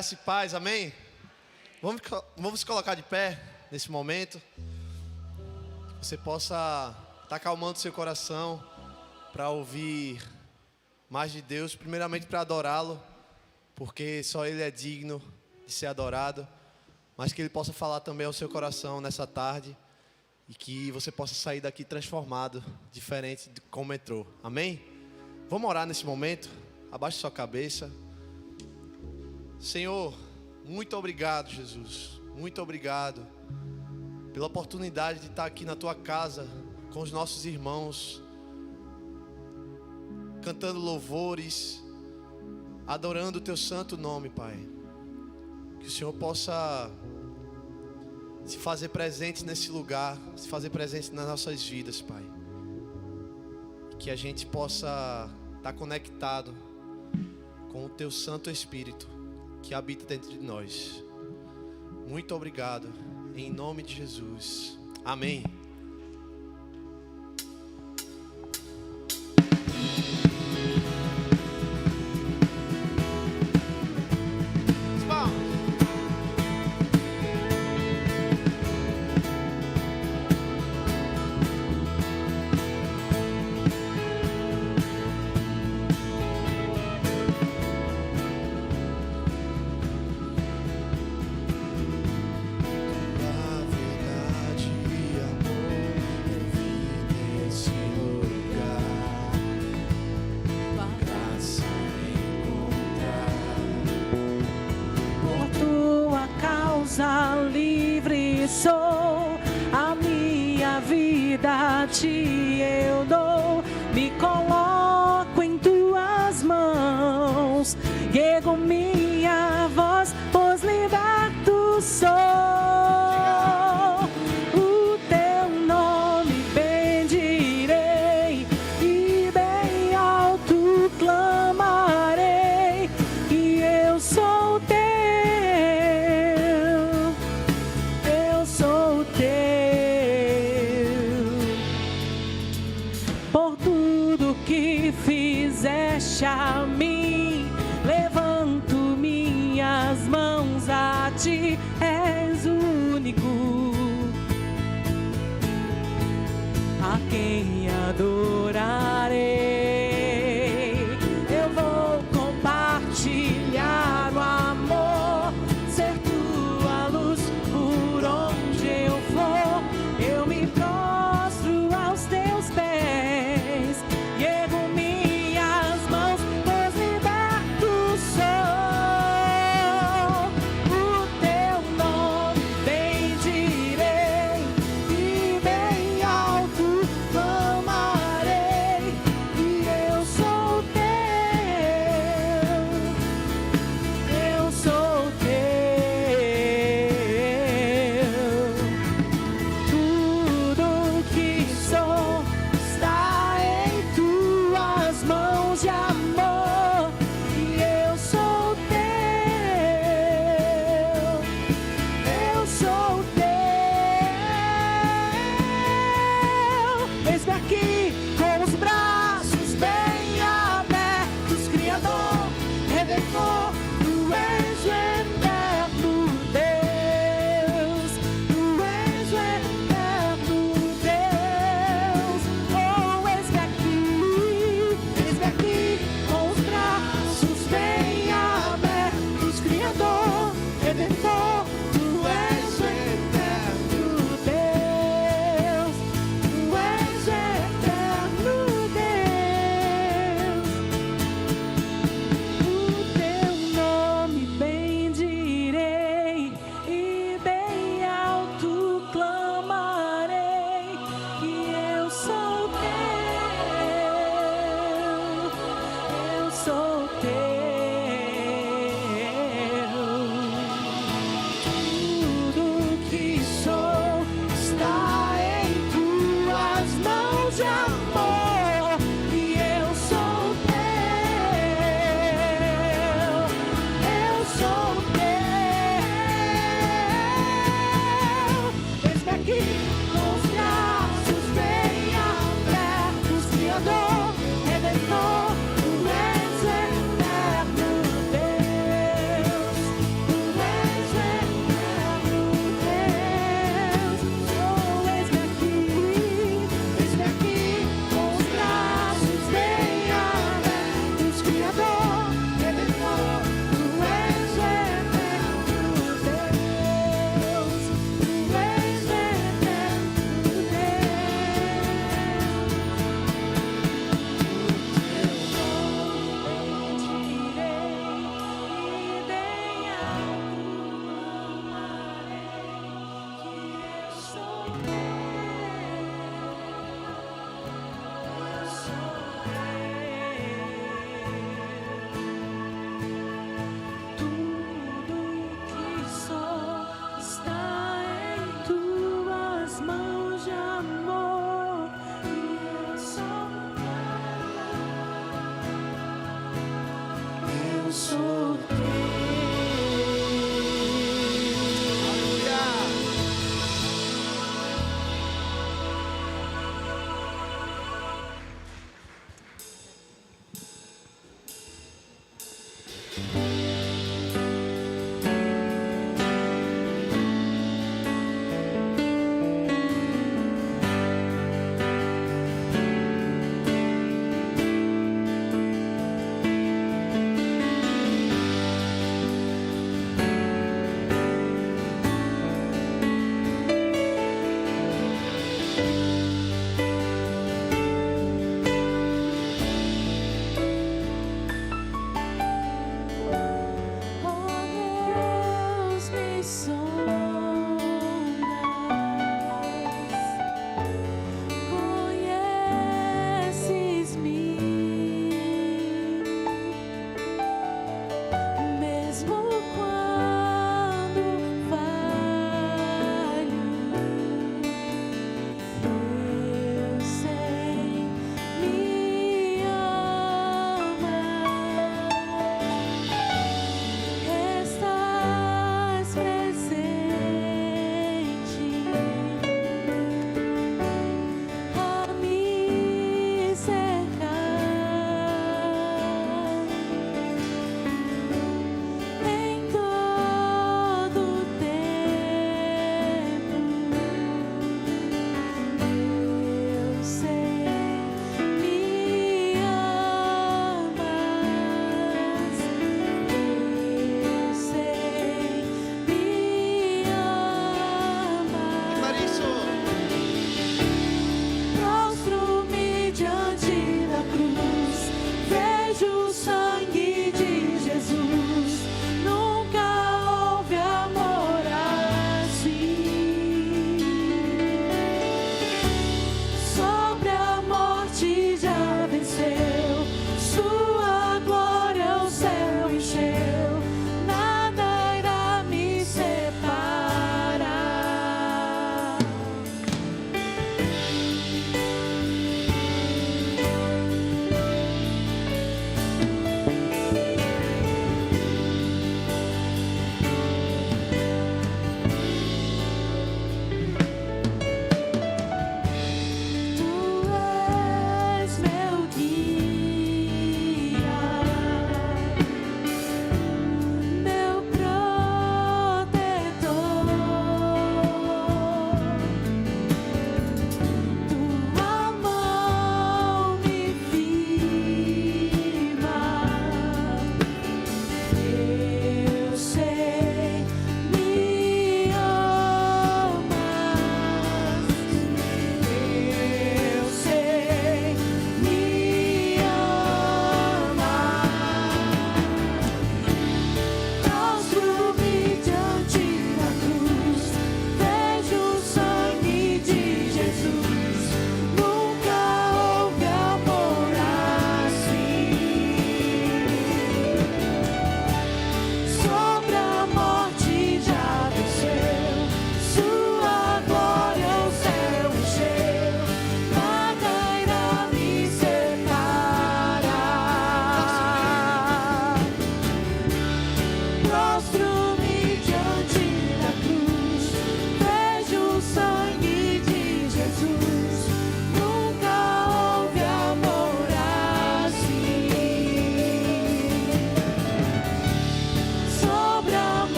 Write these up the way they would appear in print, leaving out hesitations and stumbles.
Graça e paz, amém? Vamos colocar de pé nesse momento. Que você possa estar acalmando seu coração para ouvir mais de Deus. Primeiramente para adorá-lo, porque só Ele é digno de ser adorado. Mas que Ele possa falar também ao seu coração nessa tarde. E que você possa sair daqui transformado, diferente de como entrou. Amém? Vamos orar nesse momento. Abaixe sua cabeça. Senhor, muito obrigado, Jesus. Muito obrigado pela oportunidade de estar aqui na Tua casa com os nossos irmãos, cantando louvores, adorando o Teu santo nome, Pai. Que o Senhor possa se fazer presente nesse lugar, se fazer presente nas nossas vidas, Pai. Que a gente possa estar conectado com o Teu Santo Espírito que habita dentro de nós. Muito obrigado, em nome de Jesus. Amém. Livre sou, a minha vida te eu dou, me coloco em tuas mãos, ergo minha voz, pois liberto sou. O teu nome bendirei e bem alto clamarei, e eu sou teu. Por tudo que fizeste a mim, levanto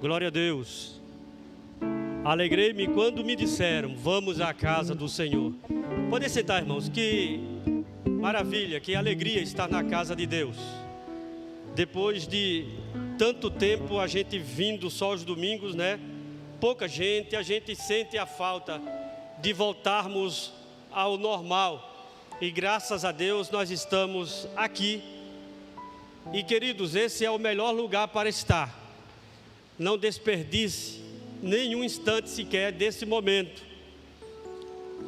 Glória a Deus. Alegrei-me quando me disseram, vamos à casa do Senhor. Podem sentar, irmãos, que maravilha, que alegria estar na casa de Deus. Depois de tanto tempo a gente vindo só aos domingos, né? Pouca gente, a gente sente a falta de voltarmos ao normal. E graças a Deus nós estamos aqui. E queridos, esse é o melhor lugar para estar. Não desperdice nenhum instante sequer desse momento.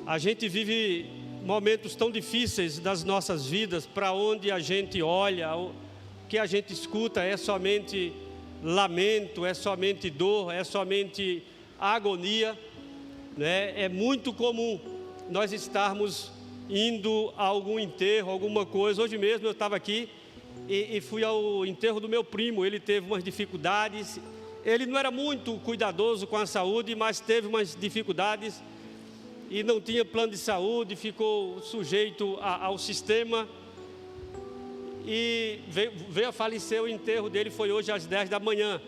A gente vive momentos tão difíceis das nossas vidas, para onde a gente olha, o que a gente escuta é somente lamento, é somente dor, é somente agonia, né? É muito comum nós estarmos indo a algum enterro, alguma coisa. Hoje mesmo eu estava aqui e fui ao enterro do meu primo. Ele teve umas dificuldades, ele não era muito cuidadoso com a saúde, mas teve umas dificuldades e não tinha plano de saúde, ficou sujeito ao sistema e veio a falecer. O enterro dele foi hoje às 10 da manhã,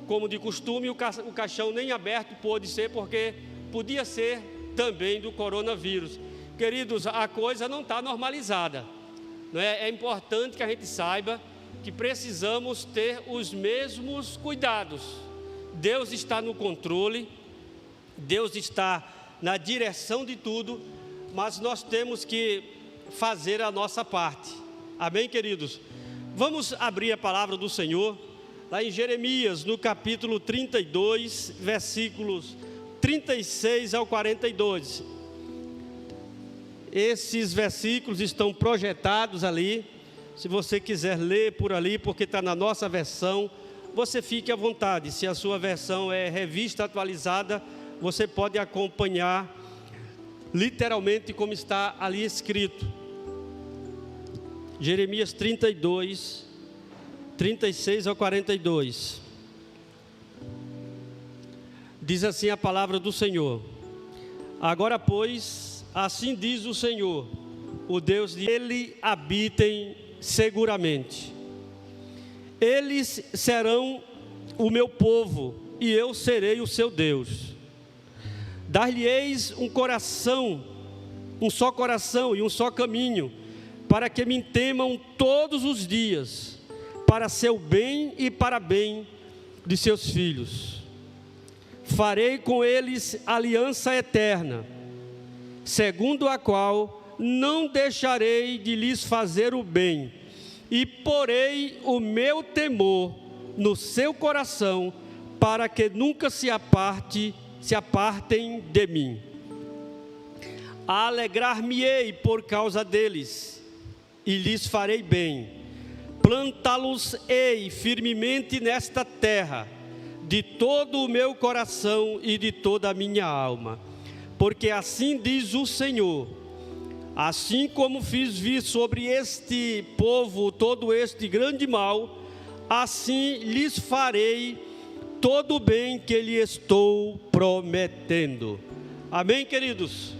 como de costume. O caixão nem aberto pôde ser, porque podia ser também do coronavírus. Queridos, a coisa não está normalizada, não é? É importante que a gente saiba que precisamos ter os mesmos cuidados. Deus está no controle, Deus está na direção de tudo, mas nós temos que fazer a nossa parte. Amém, queridos? Vamos abrir a palavra do Senhor, lá em Jeremias, no capítulo 32, versículos 36 ao 42. Esses versículos estão projetados ali. Se você quiser ler por ali, porque está na nossa versão, você fique à vontade. Se a sua versão é revista atualizada, você pode acompanhar literalmente como está ali escrito. Jeremias 32, 36 ao 42. Diz assim a palavra do Senhor: agora, pois, assim diz o Senhor, o Deus de Ele habitem seguramente. Eles serão o meu povo e eu serei o seu Deus. Dar-lhe-eis um coração, um só coração e um só caminho, para que me temam todos os dias, para seu bem e para bem de seus filhos. Farei com eles aliança eterna, segundo a qual não deixarei de lhes fazer o bem, e porei o meu temor no seu coração, para que nunca se apartem de mim. Alegrar-me-ei por causa deles, e lhes farei bem. Plantá-los-ei firmemente nesta terra, de todo o meu coração e de toda a minha alma. Porque assim diz o Senhor: assim como fiz vir sobre este povo todo este grande mal, assim lhes farei todo o bem que lhe estou prometendo. Amém, queridos?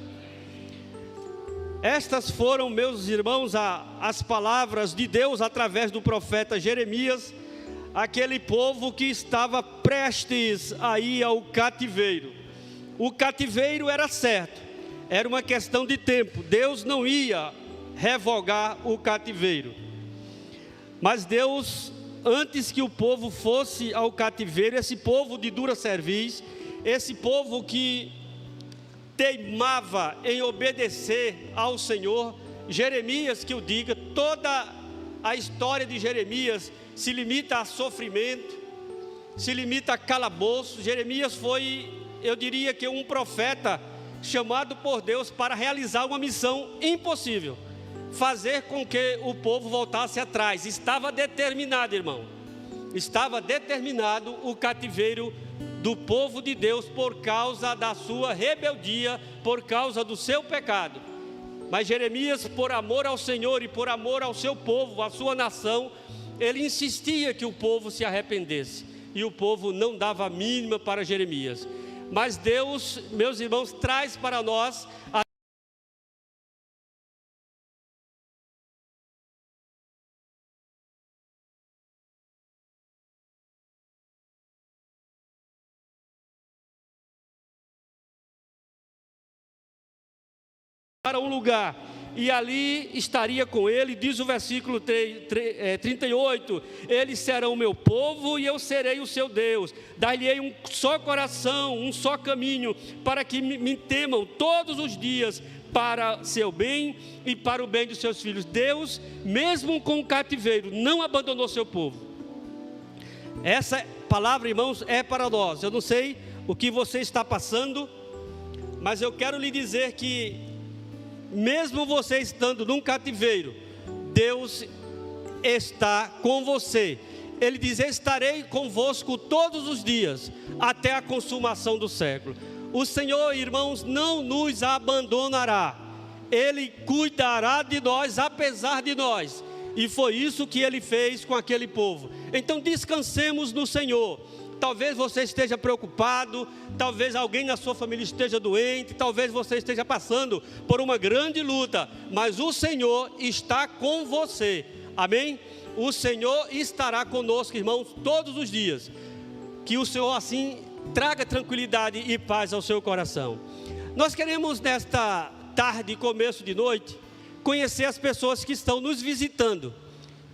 Estas foram, meus irmãos, as palavras de Deus através do profeta Jeremias, aquele povo que estava prestes a ir ao cativeiro. O cativeiro era certo, era uma questão de tempo. Deus não ia revogar o cativeiro, mas Deus, antes que o povo fosse ao cativeiro, esse povo de dura cerviz, esse povo que teimava em obedecer ao Senhor, Jeremias, que eu diga, toda a história de Jeremias se limita a sofrimento, se limita a calabouço. Jeremias foi, eu diria que um profeta chamado por Deus para realizar uma missão impossível, fazer com que o povo voltasse atrás. Estava determinado, irmão, estava determinado o cativeiro do povo de Deus por causa da sua rebeldia, por causa do seu pecado. Mas Jeremias, por amor ao Senhor e por amor ao seu povo, à sua nação, ele insistia que o povo se arrependesse, e o povo não dava a mínima para Jeremias. Mas Deus, meus irmãos, traz para nós a para um lugar, e ali estaria com ele, diz o versículo 38, eles serão o meu povo e eu serei o seu Deus, dar-lhe-ei um só coração, um só caminho, para que me temam todos os dias, para seu bem e para o bem dos seus filhos. Deus, mesmo com o cativeiro, não abandonou seu povo. Essa palavra, irmãos, é para nós. Eu não sei o que você está passando, mas eu quero lhe dizer que mesmo você estando num cativeiro, Deus está com você. Ele diz: estarei convosco todos os dias, até a consumação do século. O Senhor, irmãos, não nos abandonará. Ele cuidará de nós, apesar de nós. E foi isso que Ele fez com aquele povo. Então descansemos no Senhor. Talvez você esteja preocupado, talvez alguém na sua família esteja doente, talvez você esteja passando por uma grande luta, mas o Senhor está com você, amém? O Senhor estará conosco, irmãos, todos os dias. Que o Senhor assim traga tranquilidade e paz ao seu coração. Nós queremos nesta tarde, começo de noite, conhecer as pessoas que estão nos visitando.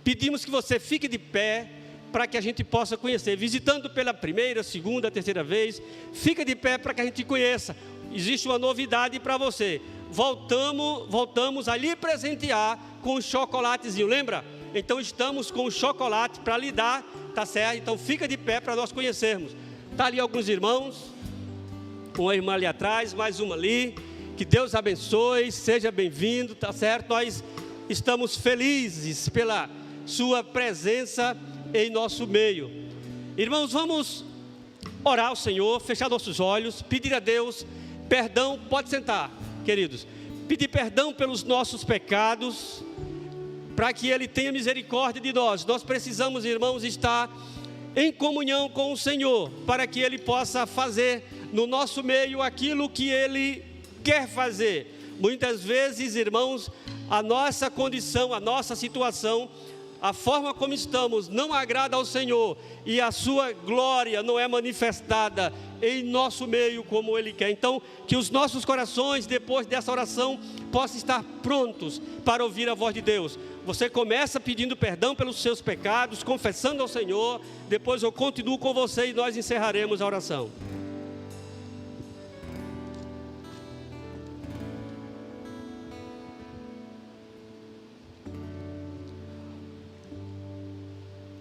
Pedimos que você fique de pé, para que a gente possa conhecer, visitando pela primeira, segunda, terceira vez, fica de pé para que a gente conheça. Existe uma novidade para você, voltamos a lhe presentear com um chocolatezinho, lembra? Então estamos com um chocolate para lhe dar, tá certo? Então fica de pé para nós conhecermos. Está ali alguns irmãos, uma irmã ali atrás, mais uma ali, que Deus abençoe, seja bem-vindo, tá certo? Nós estamos felizes pela sua presença em nosso meio. Irmãos, vamos orar ao Senhor, fechar nossos olhos, pedir a Deus perdão. Pode sentar, queridos. Pedir perdão pelos nossos pecados, para que Ele tenha misericórdia de nós. Nós precisamos, irmãos, estar em comunhão com o Senhor, para que Ele possa fazer no nosso meio aquilo que Ele quer fazer. Muitas vezes, irmãos, a nossa condição, a nossa situação, a forma como estamos não agrada ao Senhor, e a sua glória não é manifestada em nosso meio como Ele quer. Então, que os nossos corações, depois dessa oração, possam estar prontos para ouvir a voz de Deus. Você começa pedindo perdão pelos seus pecados, confessando ao Senhor, depois eu continuo com você e nós encerraremos a oração.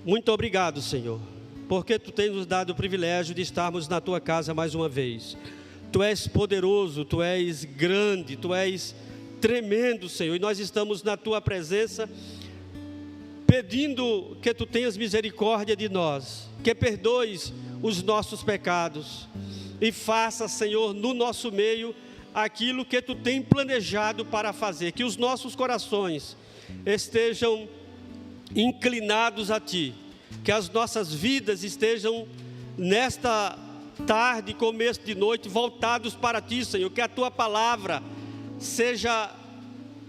Muito obrigado, Senhor, porque Tu tens nos dado o privilégio de estarmos na Tua casa mais uma vez. Tu és poderoso, Tu és grande, Tu és tremendo, Senhor, e nós estamos na Tua presença, pedindo que Tu tenhas misericórdia de nós, que perdoes os nossos pecados, e faça, Senhor, no nosso meio, aquilo que Tu tem planejado para fazer, que os nossos corações estejam inclinados a Ti, que as nossas vidas estejam nesta tarde, começo de noite, voltados para Ti, Senhor, que a Tua palavra seja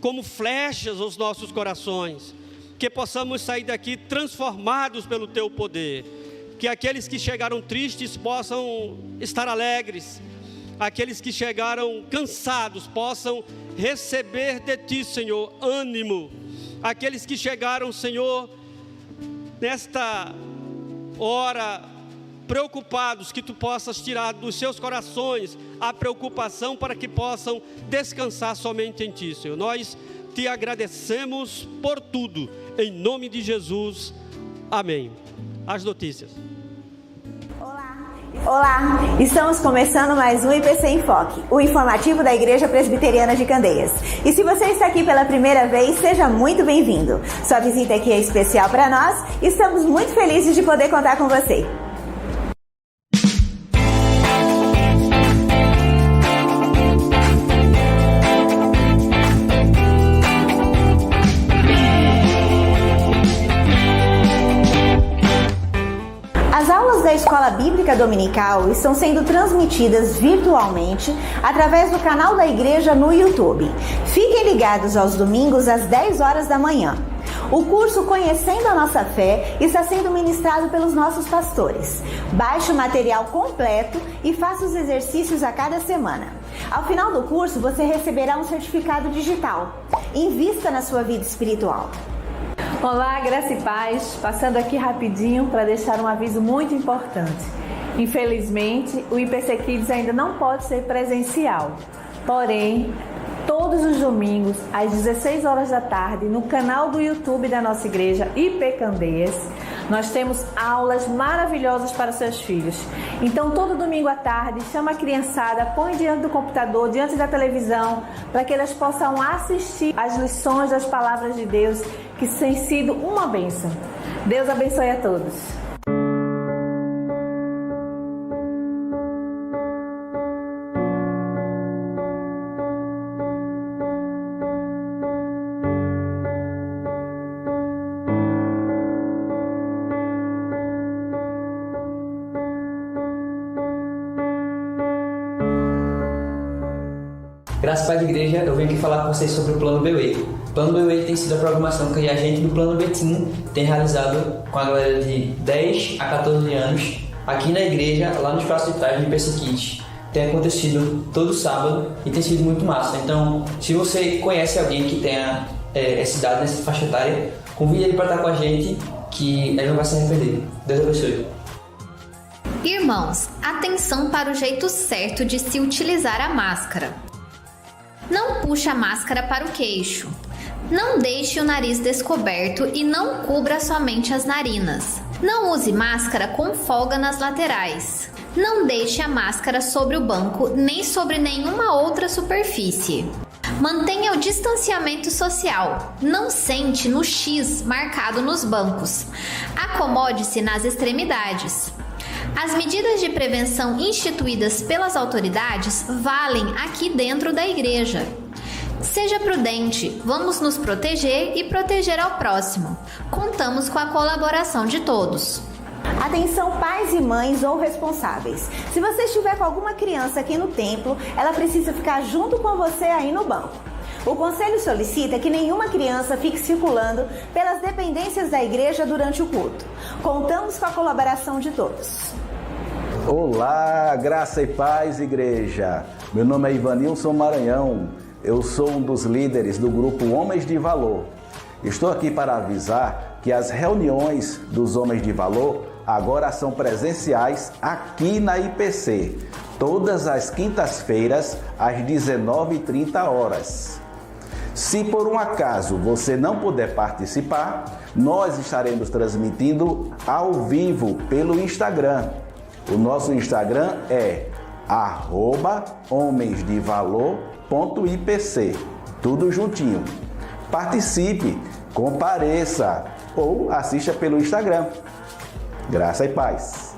como flechas aos nossos corações, que possamos sair daqui transformados pelo Teu poder, que aqueles que chegaram tristes possam estar alegres, aqueles que chegaram cansados possam receber de Ti, Senhor, ânimo. Aqueles que chegaram, Senhor, nesta hora, preocupados, que Tu possas tirar dos seus corações a preocupação, para que possam descansar somente em Ti, Senhor. Nós Te agradecemos por tudo, em nome de Jesus, amém. As notícias. Olá, estamos começando mais um IPC em Foque, o informativo da Igreja Presbiteriana de Candeias. E se você está aqui pela primeira vez, seja muito bem-vindo. Sua visita aqui é especial para nós e estamos muito felizes de poder contar com você. As aulas da Escola Bíblica Dominical estão sendo transmitidas virtualmente através do canal da igreja no YouTube. Fiquem ligados aos domingos às 10 horas da manhã. O curso Conhecendo a Nossa Fé está sendo ministrado pelos nossos pastores. Baixe o material completo e faça os exercícios a cada semana. Ao final do curso, você receberá um certificado digital. Invista na sua vida espiritual. Olá, graça e paz. Passando aqui rapidinho para deixar um aviso muito importante. Infelizmente, o IPC Kids ainda não pode ser presencial. Porém, todos os domingos, às 16 horas da tarde, no canal do YouTube da nossa igreja IP Candeias, nós temos aulas maravilhosas para seus filhos. Então, todo domingo à tarde, chama a criançada, põe diante do computador, diante da televisão, para que elas possam assistir às lições das palavras de Deus, que têm sido uma bênção. Deus abençoe a todos. Graças a Deus, igreja, eu venho aqui falar com vocês sobre o Plano B-Way. O Plano B-Way tem sido a programação que a gente do Plano B-Team tem realizado com a galera de 10 a 14 anos aqui na igreja, lá no espaço de trás do IPC Kids. Tem acontecido todo sábado e tem sido muito massa. Então, se você conhece alguém que tenha essa idade, nessa faixa etária, convide ele para estar com a gente, que ele não vai se arrepender. Deus abençoe. Irmãos, atenção para o jeito certo de se utilizar a máscara. Não puxe a máscara para o queixo. Não deixe o nariz descoberto e não cubra somente as narinas. Não use máscara com folga nas laterais. Não deixe a máscara sobre o banco nem sobre nenhuma outra superfície. Mantenha o distanciamento social. Não sente no X marcado nos bancos. Acomode-se nas extremidades. As medidas de prevenção instituídas pelas autoridades valem aqui dentro da igreja. Seja prudente, vamos nos proteger e proteger ao próximo. Contamos com a colaboração de todos. Atenção, pais e mães ou responsáveis. Se você estiver com alguma criança aqui no templo, ela precisa ficar junto com você aí no banco. O conselho solicita que nenhuma criança fique circulando pelas dependências da igreja durante o culto. Contamos com a colaboração de todos. Olá, graça e paz, igreja. Meu nome é Ivanilson Maranhão. Eu sou um dos líderes do grupo Homens de Valor. Estou aqui para avisar que as reuniões dos Homens de Valor agora são presenciais aqui na IPC, todas as quintas-feiras às 19h30. Se por um acaso você não puder participar, nós estaremos transmitindo ao vivo pelo Instagram. O nosso Instagram é @homensdevalor.ipc, tudo juntinho. Participe, compareça ou assista pelo Instagram. Graça e paz.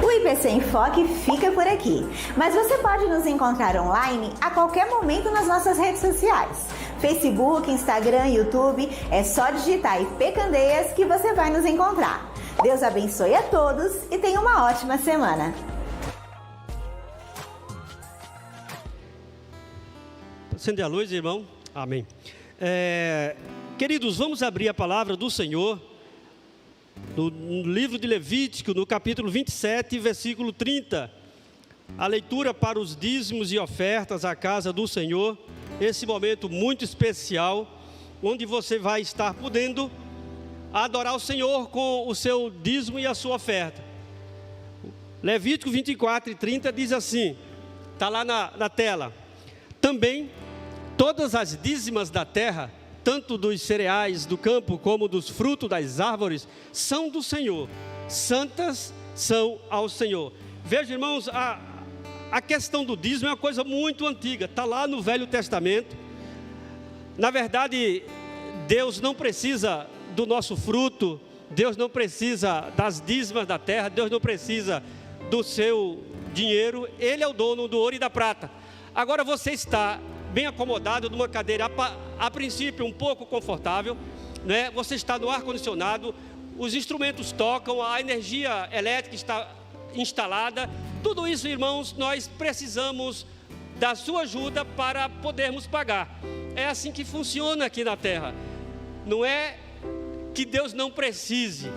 O IPC Enfoque fica por aqui, mas você pode nos encontrar online a qualquer momento nas nossas redes sociais. Facebook, Instagram, YouTube, é só digitar IP Candeias que você vai nos encontrar. Deus abençoe a todos e tenha uma ótima semana. Acender a luz, irmão. Amém. Queridos, vamos abrir a palavra do Senhor no livro de Levítico, no capítulo 27, versículo 30. A leitura para os dízimos e ofertas à casa do Senhor. Esse momento muito especial, onde você vai estar podendo adorar o Senhor com o seu dízimo e a sua oferta. Levítico 24 e 30 diz assim, está lá na tela: também todas as dízimas da terra, tanto dos cereais do campo como dos frutos das árvores, são do Senhor, santas são ao Senhor. Veja, irmãos, a questão do dízimo é uma coisa muito antiga, está lá no Velho Testamento. Na verdade, Deus não precisa do nosso fruto, Deus não precisa das dízimas da terra, Deus não precisa do seu dinheiro, Ele é o dono do ouro e da prata. Agora você está bem acomodado numa cadeira, a princípio um pouco confortável, né? Você está no ar-condicionado, os instrumentos tocam, a energia elétrica está instalada. Tudo isso, irmãos, nós precisamos da sua ajuda para podermos pagar. É assim que funciona aqui na terra. não é que Deus não precise,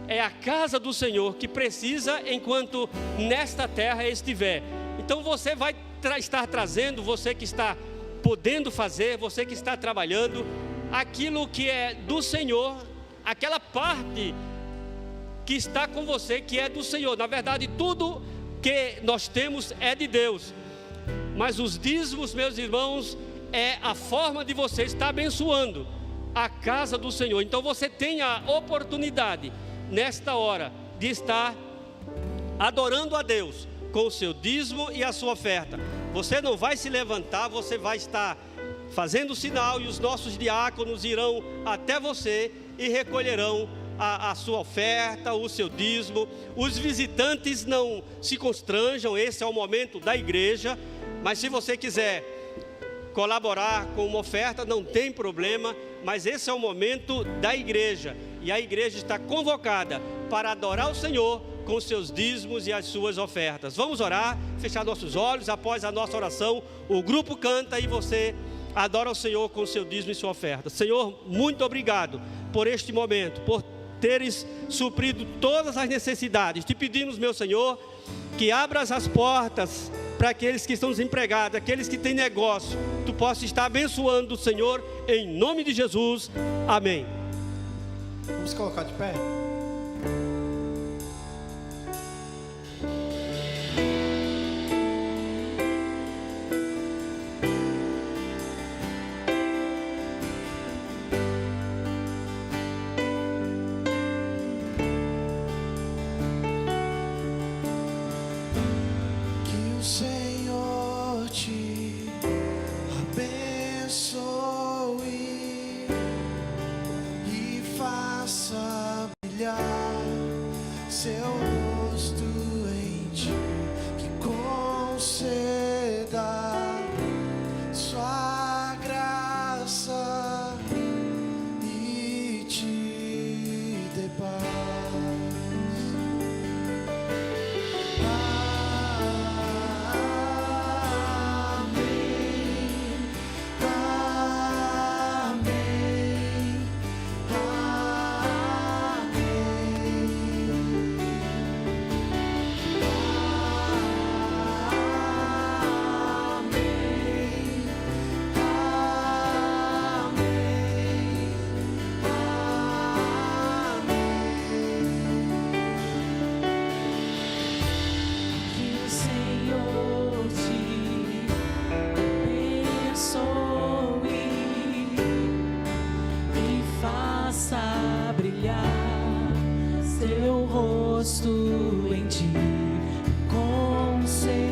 é a casa do Senhor que precisa enquanto nesta terra estiver. Então você vai estar trazendo, você que está podendo fazer, você que está trabalhando, aquilo que é do Senhor, aquela parte que está com você, que é do Senhor. Na verdade, tudo que nós temos é de Deus, mas os dízimos, meus irmãos, é a forma de você estar abençoando a casa do Senhor. Então você tem a oportunidade nesta hora de estar adorando a Deus com o seu dízimo e a sua oferta. Você não vai se levantar, você vai estar fazendo o sinal, e os nossos diáconos irão até você e recolherão a sua oferta, o seu dízimo. Os visitantes não se constranjam, esse é o momento da igreja, mas se você quiser colaborar com uma oferta, não tem problema, mas esse é o momento da igreja, e a igreja está convocada para adorar o Senhor com os seus dízimos e as suas ofertas. Vamos orar, fechar nossos olhos. Após a nossa oração, o grupo canta e você adora o Senhor com o seu dízimo e sua oferta. Senhor, muito obrigado por este momento, por teres suprido todas as necessidades. Te pedimos, meu Senhor, que abras as portas para aqueles que estão desempregados, aqueles que têm negócio. Tu possas estar abençoando o Senhor, em nome de Jesus. Amém. Vamos colocar de pé? Em ti, conceda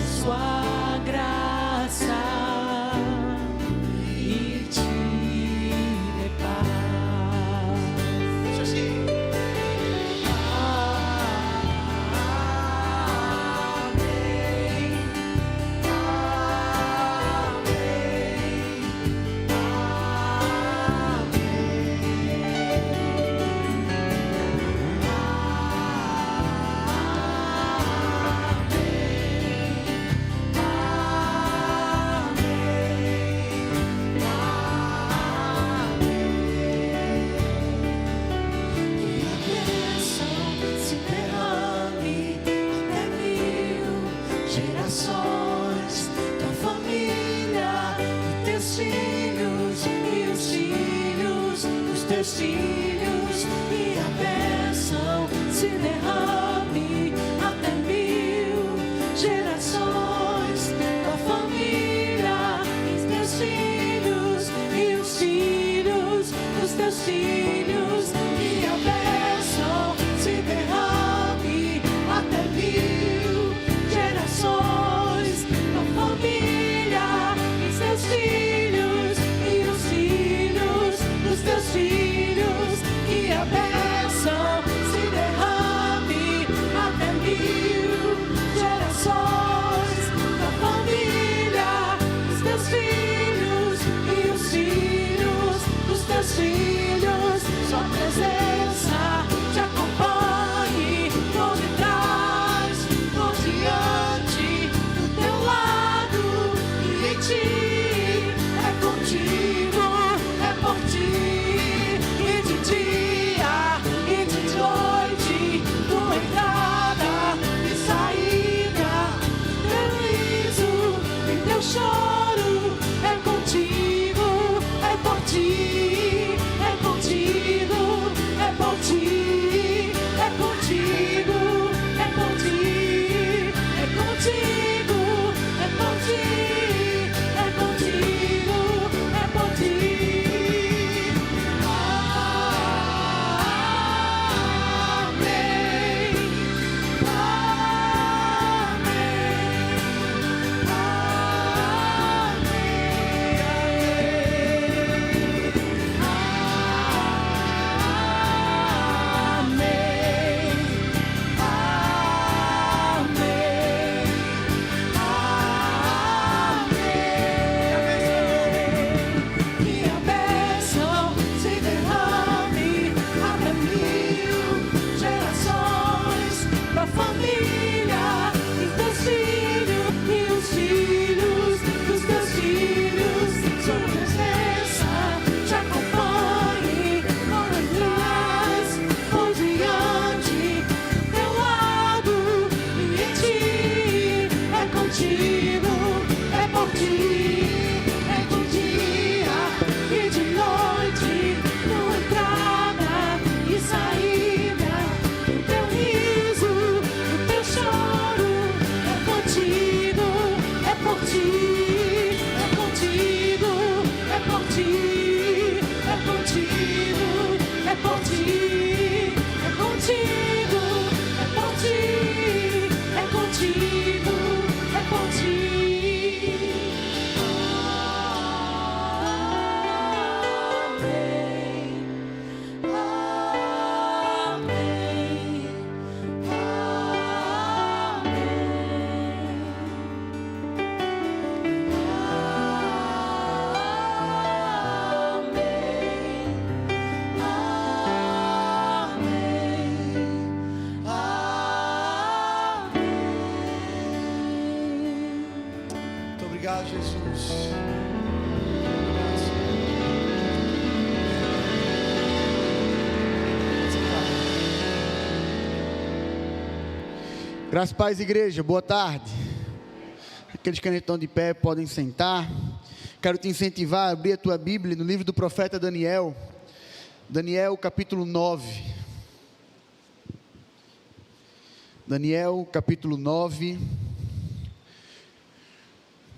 sua graça e te dê paz. Filhos, e a bênção se derrame até 1000 gerações, tua família, os teus filhos e os filhos dos teus filhos, e a bênção se derrame até 1000 gerações, tua família, os teus filhos e os filhos dos teus filhos. Que a bênção se derrame até 1000 gerações, da família, os teus filhos e os filhos dos teus filhos. Sua presença te acompanhe por detrás, por diante, do teu lado, e em ti é contigo. Obrigado, Jesus. Graças a Paz, igreja, boa tarde. Aqueles que ainda estão de pé podem sentar. Quero te incentivar a abrir a tua Bíblia no livro do profeta Daniel. Daniel capítulo 9. Daniel capítulo 9.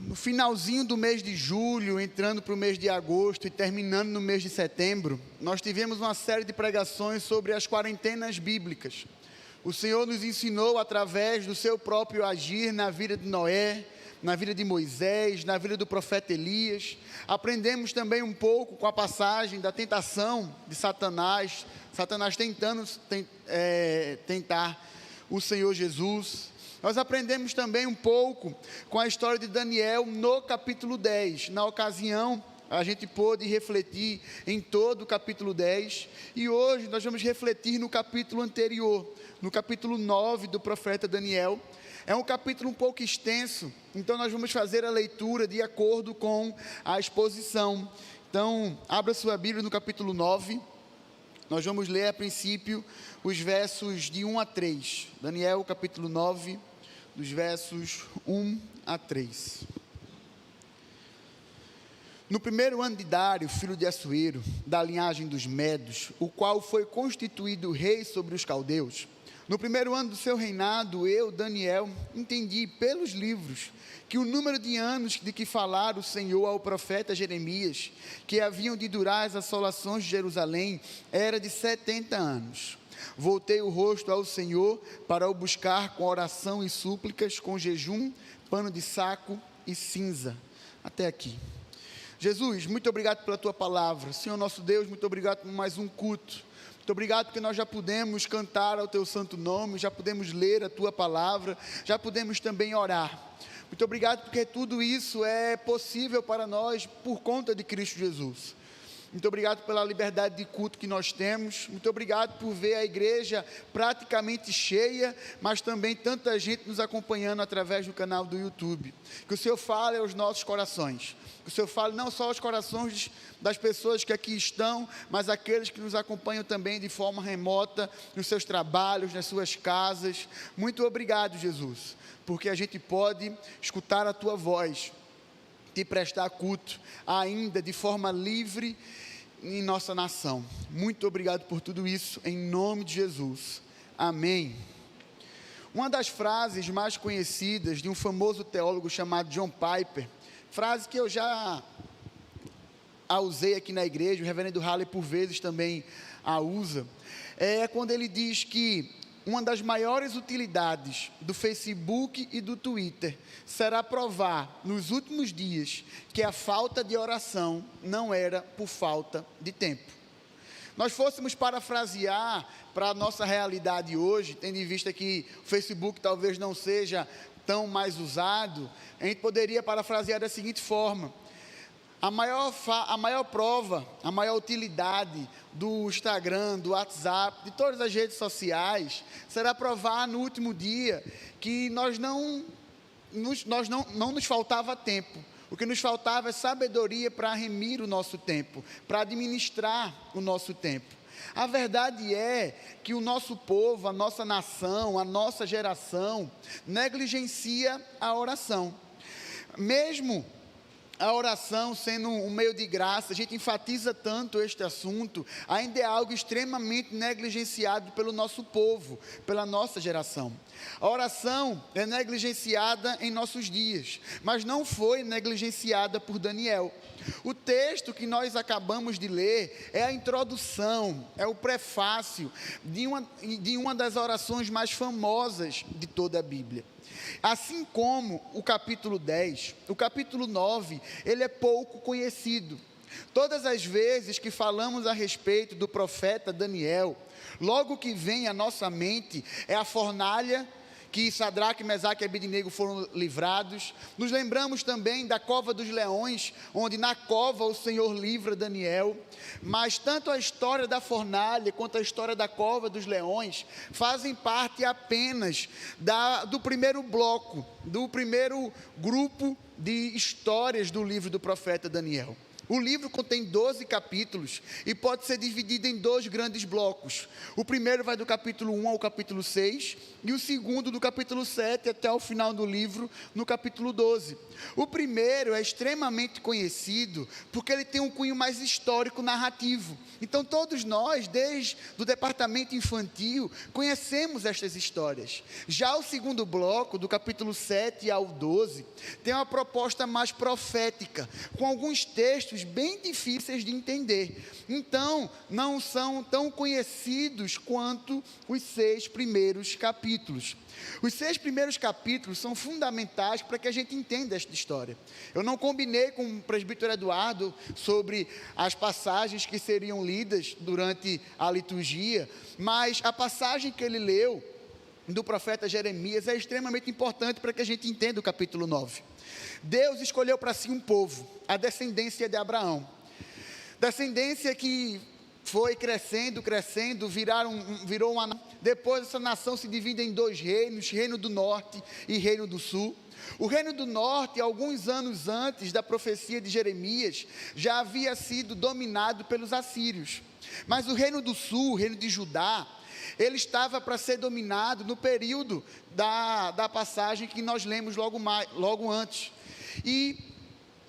No finalzinho do mês de julho, entrando para o mês de agosto e terminando no mês de setembro, nós tivemos uma série de pregações sobre as quarentenas bíblicas. O Senhor nos ensinou através do seu próprio agir na vida de Noé, na vida de Moisés, na vida do profeta Elias. Aprendemos também um pouco com a passagem da tentação de Satanás tentando tentar o Senhor Jesus. Nós aprendemos também um pouco com a história de Daniel no capítulo 10. Na ocasião, a gente pôde refletir em todo o capítulo 10. E hoje nós vamos refletir no capítulo anterior, no capítulo 9 do profeta Daniel. É um capítulo um pouco extenso, então nós vamos fazer a leitura de acordo com a exposição. Então, abra sua Bíblia no capítulo 9. Nós vamos ler a princípio os versos de 1 a 3. Daniel, capítulo 9, dos versos 1 a 3. No primeiro ano de Dário, filho de Assuero, da linhagem dos Medos, o qual foi constituído rei sobre os caldeus, no primeiro ano do seu reinado, eu, Daniel, entendi pelos livros que o número de anos de que falara o Senhor ao profeta Jeremias, que haviam de durar as assolações de Jerusalém, era de 70 anos. Voltei o rosto ao Senhor para o buscar com oração e súplicas, com jejum, pano de saco e cinza. Até aqui. Jesus, muito obrigado pela tua palavra. Senhor nosso Deus, muito obrigado por mais um culto. Muito obrigado porque nós já pudemos cantar ao teu santo nome, já pudemos ler a tua palavra, já pudemos também orar. Muito obrigado porque tudo isso é possível para nós por conta de Cristo Jesus. Muito obrigado pela liberdade de culto que nós temos. Muito obrigado por ver a igreja praticamente cheia, mas também tanta gente nos acompanhando através do canal do YouTube. Que o Senhor fale aos nossos corações. Que o Senhor fale não só aos corações das pessoas que aqui estão, mas aqueles que nos acompanham também de forma remota, nos seus trabalhos, nas suas casas. Muito obrigado, Jesus, porque a gente pode escutar a tua voz, te prestar culto ainda de forma livre em nossa nação. Muito obrigado por tudo isso, em nome de Jesus. Amém. Uma das frases mais conhecidas de um famoso teólogo chamado John Piper, frase que eu já a usei aqui na igreja, o reverendo Halley por vezes também a usa, é quando ele diz que uma das maiores utilidades do Facebook e do Twitter será provar nos últimos dias que a falta de oração não era por falta de tempo. Nós fôssemos parafrasear para a nossa realidade hoje, tendo em vista que o Facebook talvez não seja tão mais usado, a gente poderia parafrasear da seguinte forma: a maior prova, a maior utilidade do Instagram, do WhatsApp, de todas as redes sociais, será provar no último dia que não nos faltava tempo. O que nos faltava é sabedoria para remir o nosso tempo, para administrar o nosso tempo. A verdade é que o nosso povo, a nossa nação, a nossa geração negligencia a oração. Mesmo a oração sendo um meio de graça, a gente enfatiza tanto este assunto, ainda é algo extremamente negligenciado pelo nosso povo, pela nossa geração. A oração é negligenciada em nossos dias, mas não foi negligenciada por Daniel. O texto que nós acabamos de ler é a introdução, é o prefácio de uma das orações mais famosas de toda a Bíblia. Assim como o capítulo 10, o capítulo 9, ele é pouco conhecido. Todas as vezes que falamos a respeito do profeta Daniel, logo que vem à nossa mente é a fornalha que Sadraque, Mesaque e Abednego foram livrados. Nos lembramos também da cova dos leões, onde na cova o Senhor livra Daniel. Mas tanto a história da fornalha quanto a história da cova dos leões fazem parte apenas do primeiro bloco, do primeiro grupo de histórias do livro do profeta Daniel. O livro contém 12 capítulos e pode ser dividido em 2 grandes blocos. O primeiro vai do capítulo 1 ao capítulo 6 e o segundo do capítulo 7 até o final do livro, no capítulo 12. O primeiro é extremamente conhecido porque ele tem um cunho mais histórico narrativo. Então todos nós, desde o departamento infantil, conhecemos estas histórias. Já o segundo bloco, do capítulo 7 ao 12, tem uma proposta mais profética, com alguns textos bem difíceis de entender. Então, não são tão conhecidos quanto os 6 primeiros capítulos. Os 6 primeiros capítulos são fundamentais para que a gente entenda esta história. Eu não combinei com o presbítero Eduardo sobre as passagens que seriam lidas durante a liturgia, mas a passagem que ele leu do profeta Jeremias é extremamente importante para que a gente entenda o capítulo 9. Deus escolheu para si um povo, a descendência de Abraão. Descendência que foi crescendo, virou uma. Depois essa nação se divide em 2 reinos, Reino do Norte e Reino do Sul. O Reino do Norte, alguns anos antes da profecia de Jeremias, já havia sido dominado pelos assírios. Mas o Reino do Sul, o Reino de Judá, ele estava para ser dominado no período da passagem que nós lemos logo antes. E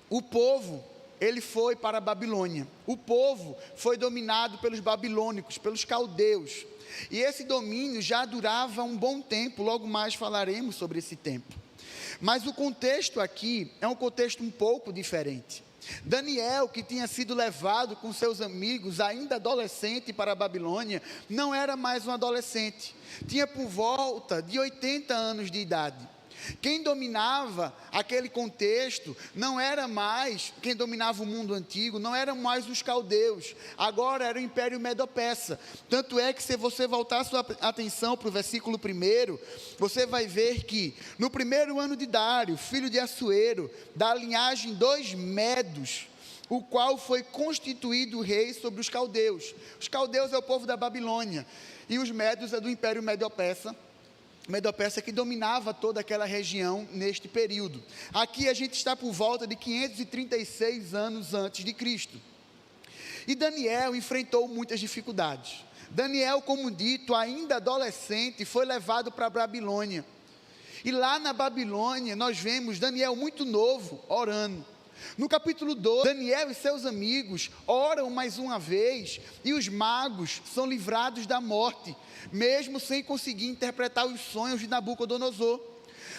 o povo, ele foi para a Babilônia. O povo foi dominado pelos babilônicos, pelos caldeus. E esse domínio já durava um bom tempo, logo mais falaremos sobre esse tempo. Mas o contexto aqui é um contexto um pouco diferente. Daniel, que tinha sido levado com seus amigos, ainda adolescente, para a Babilônia, não era mais um adolescente. Tinha por volta de 80 anos de idade. Quem dominava aquele contexto não era mais, quem dominava o mundo antigo, não eram mais os caldeus, agora era o Império Medo-Persa. Tanto é que, se você voltar a sua atenção para o versículo 1, você vai ver que no primeiro ano de Dário, filho de Assuero, da linhagem dos Medos, o qual foi constituído rei sobre os caldeus. Os caldeus é o povo da Babilônia e os Medos é do Império Medo-Persa. Medo-Persa que dominava toda aquela região neste período. Aqui a gente está por volta de 536 anos antes de Cristo. E Daniel enfrentou muitas dificuldades. Daniel, como dito, ainda adolescente, foi levado para a Babilônia. E lá na Babilônia nós vemos Daniel muito novo orando. No capítulo 2, Daniel e seus amigos oram mais uma vez e os magos são livrados da morte, mesmo sem conseguir interpretar os sonhos de Nabucodonosor.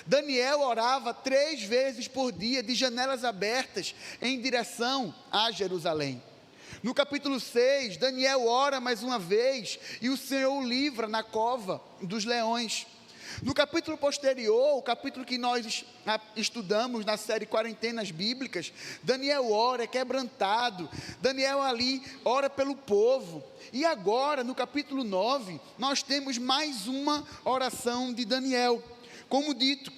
Daniel orava 3 vezes por dia, de janelas abertas, em direção a Jerusalém. No capítulo 6, Daniel ora mais uma vez e o Senhor o livra na cova dos leões. No capítulo posterior, o capítulo que nós estudamos na série Quarentenas Bíblicas, Daniel ora, é quebrantado, Daniel ali ora pelo povo. E agora, no capítulo 9, nós temos mais uma oração de Daniel. Como dito,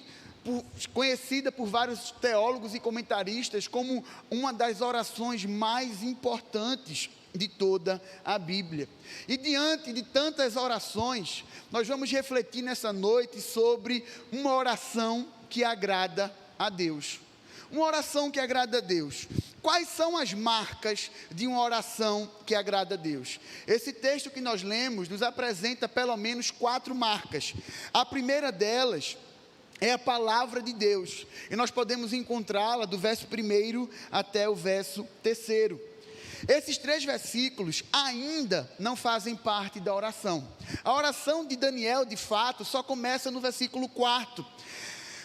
conhecida por vários teólogos e comentaristas como uma das orações mais importantes de toda a Bíblia. E diante de tantas orações, nós vamos refletir nessa noite sobre uma oração que agrada a Deus. Uma oração que agrada a Deus. Quais são as marcas de uma oração que agrada a Deus? Esse texto que nós lemos nos apresenta pelo menos 4 marcas. A primeira delas é a palavra de Deus, e nós podemos encontrá-la do verso 1 até o verso 3. Esses 3 versículos ainda não fazem parte da oração. A oração de Daniel, de fato, só começa no versículo 4.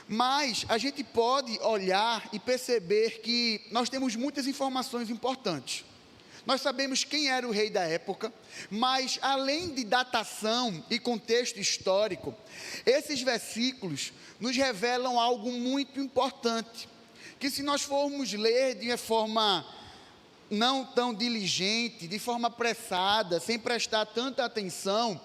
Mas a gente pode olhar e perceber que nós temos muitas informações importantes. Nós sabemos quem era o rei da época, mas além de datação e contexto histórico, esses versículos nos revelam algo muito importante, que se nós formos ler de uma forma não tão diligente, de forma apressada, sem prestar tanta atenção,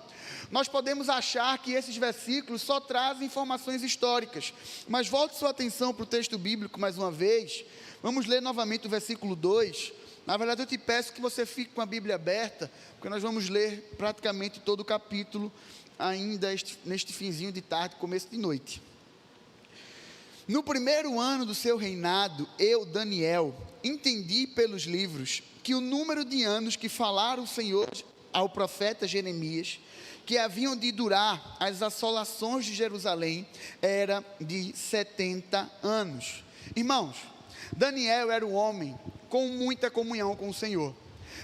nós podemos achar que esses versículos só trazem informações históricas, mas volte sua atenção para o texto bíblico mais uma vez. Vamos ler novamente o versículo 2. Na verdade, eu te peço que você fique com a Bíblia aberta, porque nós vamos ler praticamente todo o capítulo ainda neste finzinho de tarde, começo de noite. No primeiro ano do seu reinado, eu, Daniel, entendi pelos livros que o número de anos que falara o Senhor ao profeta Jeremias, que haviam de durar as assolações de Jerusalém, era de 70 anos. Irmãos, Daniel era um homem com muita comunhão com o Senhor.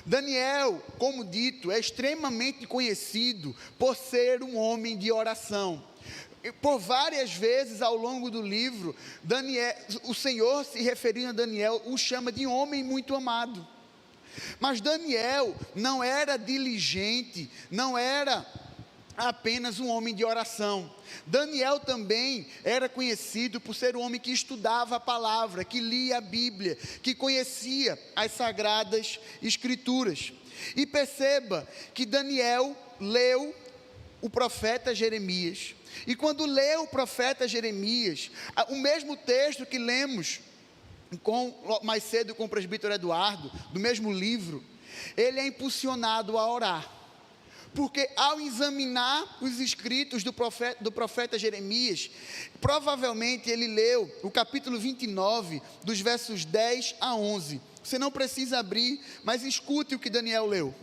Daniel, como dito, é extremamente conhecido por ser um homem de oração. Por várias vezes ao longo do livro, o Senhor, se referindo a Daniel, o chama de homem muito amado. Mas Daniel não era diligente, não era apenas um homem de oração. Daniel também era conhecido por ser um homem que estudava a palavra, que lia a Bíblia, que conhecia as sagradas escrituras. E perceba que Daniel leu o profeta Jeremias, e quando leu o profeta Jeremias, o mesmo texto que lemos mais cedo com o presbítero Eduardo, do mesmo livro, ele é impulsionado a orar. Porque ao examinar os escritos do profeta Jeremias, provavelmente ele leu o capítulo 29, dos versos 10 a 11. Você não precisa abrir, mas escute o que Daniel leu.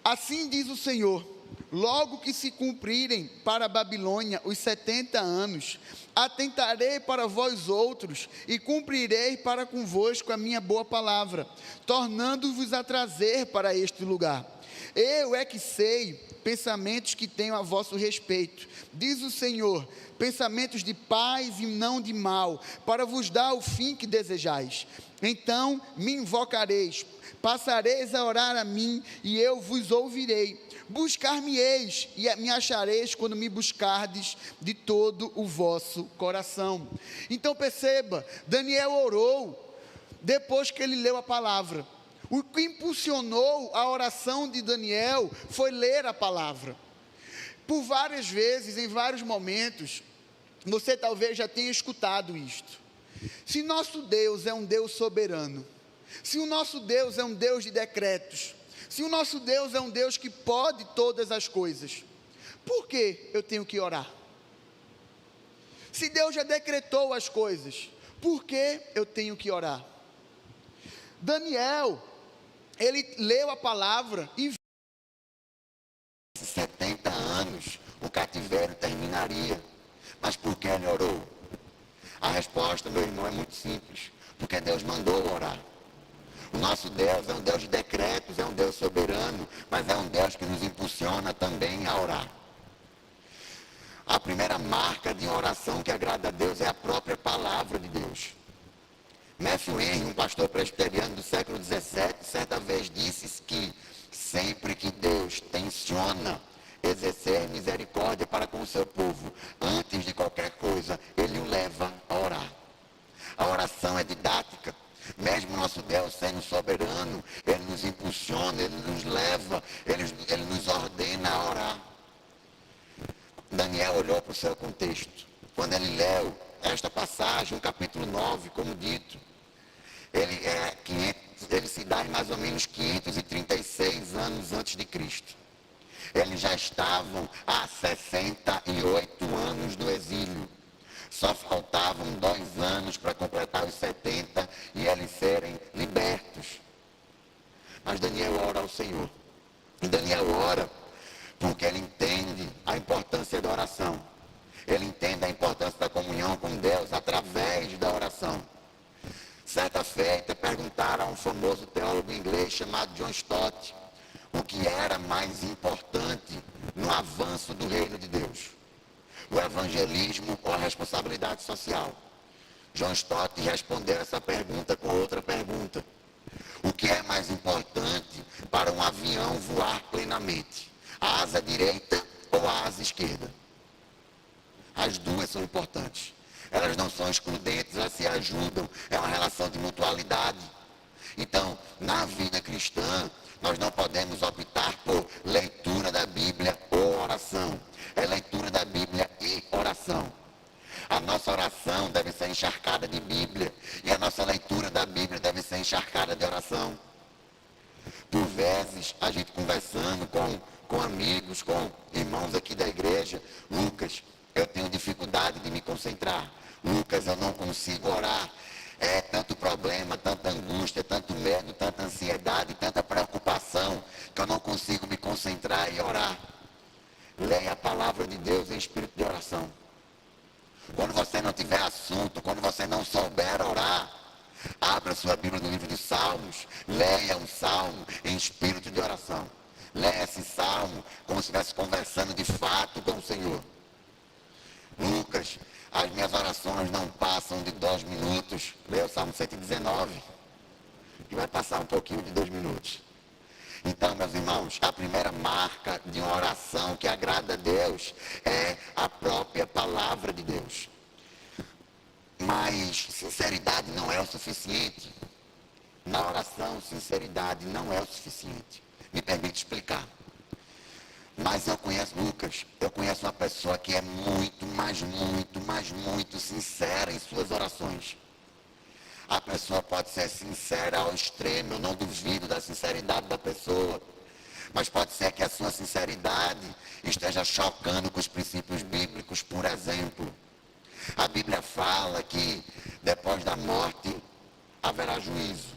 Assim diz o Senhor: logo que se cumprirem para a Babilônia os 70 anos, atentarei para vós outros e cumprirei para convosco a minha boa palavra, tornando-vos a trazer para este lugar. Eu é que sei pensamentos que tenho a vosso respeito, diz o Senhor, pensamentos de paz e não de mal, para vos dar o fim que desejais. Então me invocareis, passareis a orar a mim, e eu vos ouvirei. Buscar-me-eis e me achareis quando me buscardes de todo o vosso coração. Então perceba, Daniel orou depois que ele leu a palavra. O que impulsionou a oração de Daniel foi ler a palavra. Por várias vezes, em vários momentos, você talvez já tenha escutado isto. Se nosso Deus é um Deus soberano, se o nosso Deus é um Deus de decretos, se o nosso Deus é um Deus que pode todas as coisas, por que eu tenho que orar? Se Deus já decretou as coisas, por que eu tenho que orar? Daniel, ele leu a palavra e 70 anos o cativeiro terminaria. Mas por que ele orou? A resposta, meu irmão, é muito simples. Porque Deus mandou orar. O nosso Deus é um Deus de decretos, é um Deus soberano, mas é um Deus que nos impulsiona também a orar. A primeira marca de oração que agrada a Deus é a própria palavra de Deus. Matthew Henry, um pastor presbiteriano do século XVII, certa vez disse que sempre que Deus tenciona exercer misericórdia para com o seu povo, antes de qualquer coisa, ele o leva a orar. A oração é didática. Mesmo nosso Deus sendo soberano, ele nos impulsiona, ele nos leva, ele nos ordena a orar. Daniel olhou para o seu contexto. Quando ele leu esta passagem, o capítulo 9, como dito, ele se dá em mais ou menos 536 anos antes de Cristo. Eles já estavam há 68 anos do exílio. Só faltavam 2 anos para completar os 70 e eles serem libertos. Mas Daniel ora ao Senhor. E Daniel ora porque ele entende a importância da oração. Ele entende a importância da comunhão com Deus através da oração. Certa feita, perguntaram a um famoso teólogo inglês chamado John Stott o que era mais importante no avanço do reino de Deus: o evangelismo ou a responsabilidade social. John Stott respondeu essa pergunta com outra pergunta: o que é mais importante para um avião voar plenamente, a asa direita ou a asa esquerda? As duas são importantes. Elas não são excludentes, elas se ajudam. É uma relação de mutualidade. Então, na vida cristã, nós não podemos optar por leitura da Bíblia ou oração, é leitura da Bíblia e oração. A nossa oração deve ser encharcada de Bíblia e a nossa leitura da Bíblia deve ser encharcada de oração. Por vezes, a gente conversando com amigos, com irmãos aqui da igreja, Lucas, eu tenho dificuldade de me concentrar. Lucas, eu não consigo orar. É tanto problema, tanta angústia, tanto medo, tanta ansiedade, tanta preocupação, que eu não consigo me concentrar e orar. Leia a palavra de Deus em espírito de oração. Quando você não tiver assunto, quando você não souber orar, abra sua Bíblia no livro de Salmos, leia um salmo em espírito de oração. Leia esse salmo como se estivesse conversando de fato com o Senhor. Lucas, as minhas orações não passam de 2 minutos. Leia o Salmo 119, que vai passar um pouquinho de 2 minutos. Então, meus irmãos, a primeira marca de uma oração que agrada a Deus é a própria palavra de Deus. Mas sinceridade não é o suficiente. Na oração, sinceridade não é o suficiente. Me permite explicar. Mas eu conheço Lucas, eu conheço uma pessoa que é muito sincera em suas orações. A pessoa pode ser sincera ao extremo, eu não duvido da sinceridade da pessoa. Mas pode ser que a sua sinceridade esteja chocando com os princípios bíblicos, por exemplo. A Bíblia fala que depois da morte haverá juízo,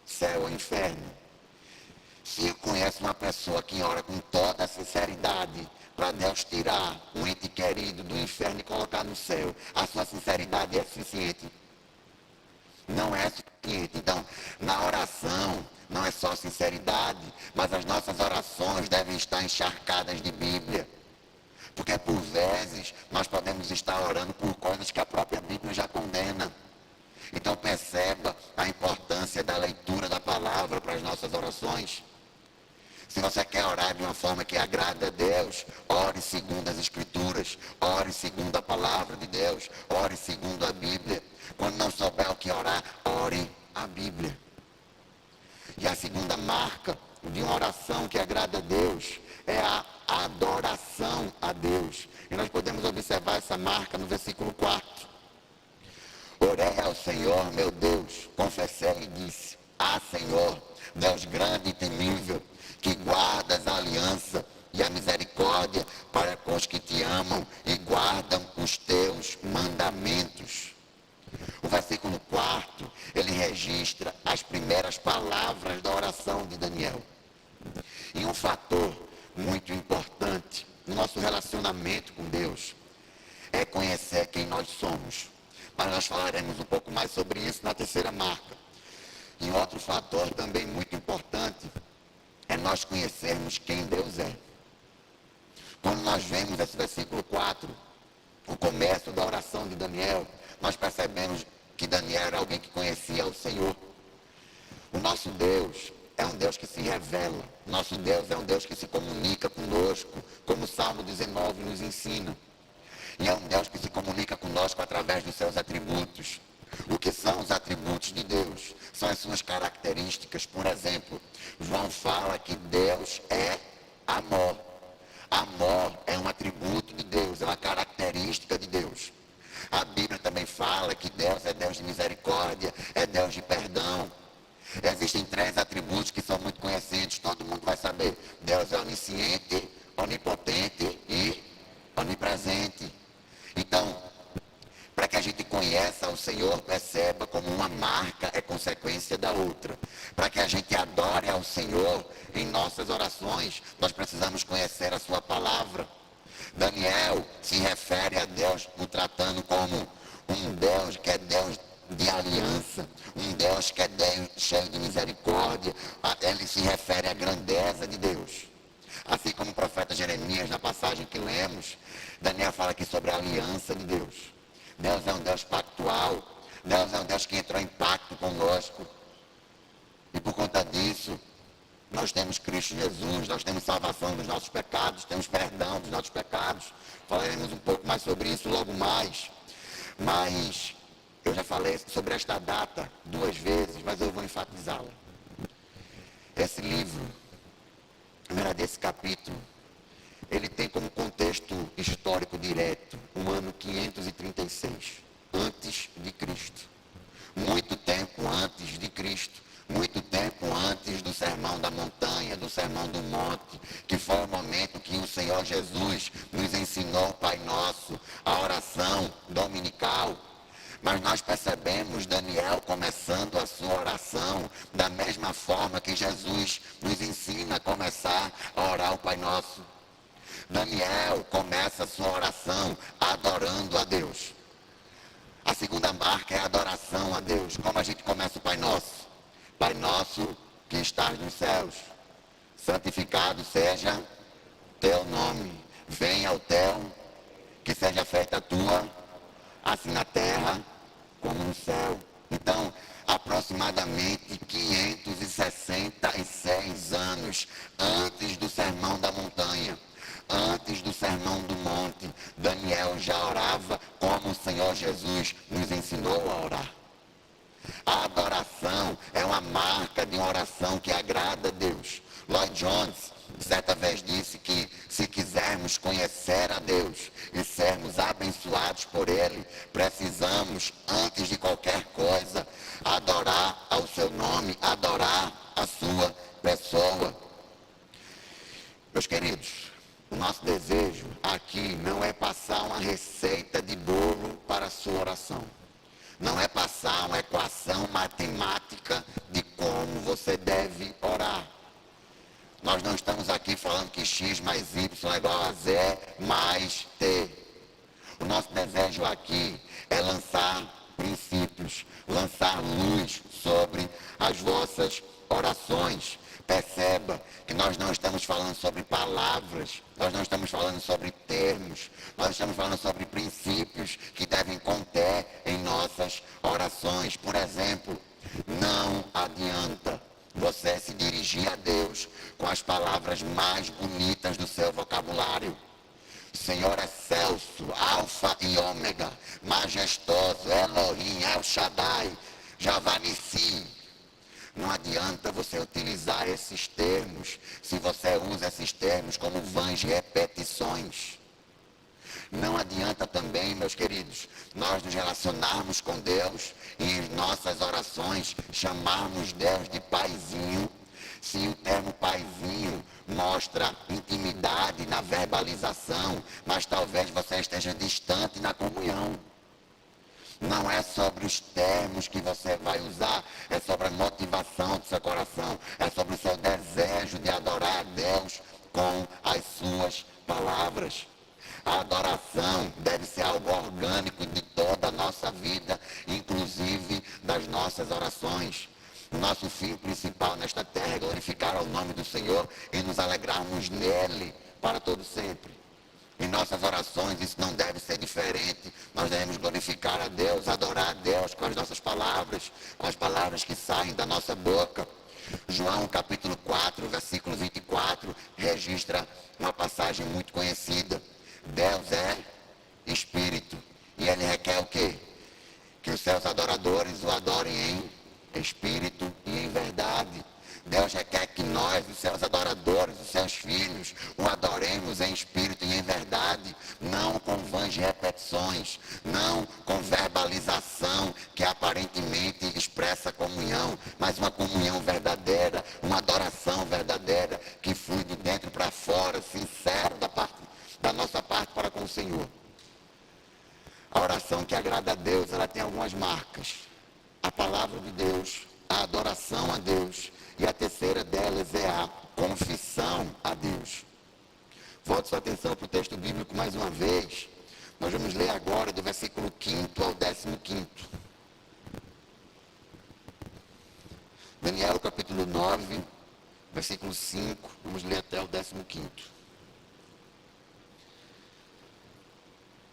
céu ou inferno. Se eu conheço uma pessoa que ora com toda a sinceridade para Deus tirar um ente querido do inferno e colocar no céu, a sua sinceridade é suficiente? Não é suficiente. Então, na oração, não é só sinceridade, mas as nossas orações devem estar encharcadas de Bíblia. Porque, por vezes, nós podemos estar orando por coisas que a própria Bíblia já condena. Então, perceba a importância da leitura da palavra para as nossas orações. Se você quer orar de uma forma que agrada a Deus, ore segundo as Escrituras, ore segundo a palavra de Deus, ore segundo a Bíblia. Quando não souber o que orar, ore a Bíblia. E a segunda marca de uma oração que agrada a Deus é a adoração a Deus. E nós podemos observar essa marca no versículo 4. Orei ao Senhor, meu Deus, confessei e disse: Ah, Senhor, Deus grande e temível, que guardas a aliança e a misericórdia para com os que te amam e guardam os teus mandamentos. O versículo 4, ele registra as primeiras palavras da oração de Daniel. E um fator muito importante no nosso relacionamento com Deus é conhecer quem nós somos. Mas nós falaremos um pouco mais sobre isso na terceira marca. E outro fator também muito importante é nós conhecermos quem Deus é. Quando nós vemos esse versículo 4, o começo da oração de Daniel, nós percebemos que Daniel era alguém que conhecia o Senhor. O nosso Deus é um Deus que se revela. Nosso Deus é um Deus que se comunica conosco, como o Salmo 19 nos ensina. E é um Deus que se comunica conosco através dos seus atributos. O que são os atributos de Deus? São as suas características. Por exemplo, João fala que Deus é amor. Amor é um atributo de Deus, é uma característica de Deus. A Bíblia também fala que Deus é Deus de misericórdia, é Deus de perdão. Existem 3 atributos que são muito conhecidos, todo mundo vai saber. Deus é onisciente, onipotente e onipresente. Então, para que a gente conheça o Senhor, perceba como uma marca é consequência da outra. Para que a gente adore ao Senhor em nossas orações, nós precisamos conhecer a sua palavra. Daniel se refere a Deus o tratando como um Deus que é Deus de aliança, um Deus que é Deus cheio de misericórdia. Ele se refere à grandeza de Deus. Assim como o profeta Jeremias, na passagem que lemos, Daniel fala aqui sobre a aliança de Deus. Deus é um Deus pactual. Deus é um Deus que entrou em pacto conosco. E por conta disso, nós temos Cristo Jesus, nós temos salvação dos nossos pecados, temos perdão dos nossos pecados. Falaremos um pouco mais sobre isso logo mais. Mas eu já falei sobre esta data 2 vezes, mas eu vou enfatizá-la. Esse livro, desse capítulo, ele tem como contexto histórico direto o ano 536, antes de Cristo. Muito tempo antes de Cristo, muito tempo antes do Sermão da Montanha, do Sermão do Monte, que foi o momento que o Senhor Jesus nos ensinou o Pai Nosso, a oração dominical. Mas nós percebemos Daniel começando a sua oração da mesma forma que Jesus nos ensina a começar a orar o Pai Nosso. Daniel começa a sua oração adorando a Deus. A segunda marca é a adoração a Deus. Como a gente começa o Pai Nosso? Pai Nosso que estás nos céus, santificado seja teu nome. Venha o teu, que seja feita a tua, assim na terra como no céu. Então, aproximadamente 566 anos antes do Sermão da Montanha, antes do Sermão do Monte, Daniel já orava como o Senhor Jesus nos ensinou a orar. A adoração é uma marca de uma oração que agrada a Deus. Lloyd Jones, certa vez, disse que se quisermos conhecer a Deus e sermos abençoados por Ele, precisamos, antes de qualquer coisa, adorar ao seu nome, adorar a sua pessoa. Meus queridos, o nosso desejo aqui não é passar uma receita de bolo para a sua oração. Não é passar uma equação matemática de como você deve orar. Nós não estamos aqui falando que X mais Y é igual a Z mais T. O nosso desejo aqui é lançar princípios, lançar luz sobre as vossas orações. Perceba que nós não estamos falando sobre palavras, nós não estamos falando sobre termos, nós estamos falando sobre princípios que devem conter em nossas orações. Por exemplo, não adianta você se dirigir a Deus com as palavras mais bonitas do seu vocabulário. Senhor excelso, alfa e ômega, majestoso, Elohim, El Shaddai, Javá Nissi. Não adianta você utilizar esses termos se você usa esses termos como vãs repetições. Não adianta também, meus queridos, nós nos relacionarmos com Deus e em nossas orações chamarmos Deus de paizinho, se o termo paizinho mostra intimidade na verbalização, mas talvez você esteja distante na comunhão. Não é sobre os termos que você vai usar, é sobre a motivação do seu coração, é sobre o seu desejo de adorar a Deus com as suas palavras. A adoração deve ser algo orgânico de toda a nossa vida, inclusive das nossas orações. O nosso fim principal nesta terra é glorificar o nome do Senhor e nos alegrarmos nele para todo sempre. Em nossas orações isso não deve ser diferente. Nós devemos glorificar a Deus, adorar a Deus com as nossas palavras, com as palavras que saem da nossa boca. João capítulo 4, versículo 24, registra uma passagem muito conhecida. Deus é Espírito e Ele requer o quê? Que os seus adoradores o adorem em Espírito e em verdade. Deus requer que nós, os seus adoradores, os seus filhos, o adoremos em espírito e em verdade, não com vãs repetições, não com verbalização que aparentemente expressa comunhão, mas uma comunhão verdadeira, uma adoração verdadeira que flui de dentro para fora, sincero da nossa parte para com o Senhor. A oração que agrada a Deus, ela tem algumas marcas. A palavra de Deus, a adoração a Deus, e a terceira delas é a confissão a Deus. Volte sua atenção para o texto bíblico mais uma vez. Nós vamos ler agora do versículo 5º ao 15º. Daniel capítulo 9, versículo 5, vamos ler até o 15º.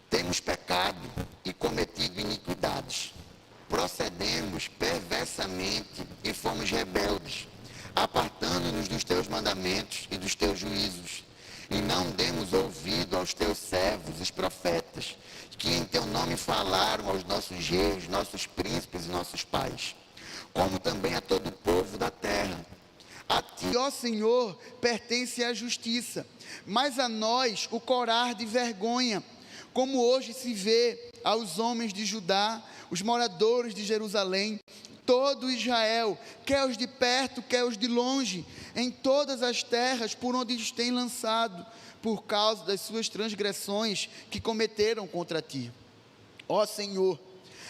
Temos pecado e cometido iniquidades. Procedemos perversamente e fomos rebeldes, apartando-nos dos teus mandamentos e dos teus juízos, e não demos ouvido aos teus servos, os profetas, que em teu nome falaram aos nossos reis, nossos príncipes e nossos pais, como também a todo o povo da terra. A ti, ó Senhor, pertence a justiça, mas a nós o corar de vergonha, como hoje se vê aos homens de Judá, os moradores de Jerusalém, todo Israel, quer os de perto, quer os de longe, em todas as terras por onde os têm lançado, por causa das suas transgressões que cometeram contra ti. Ó Senhor,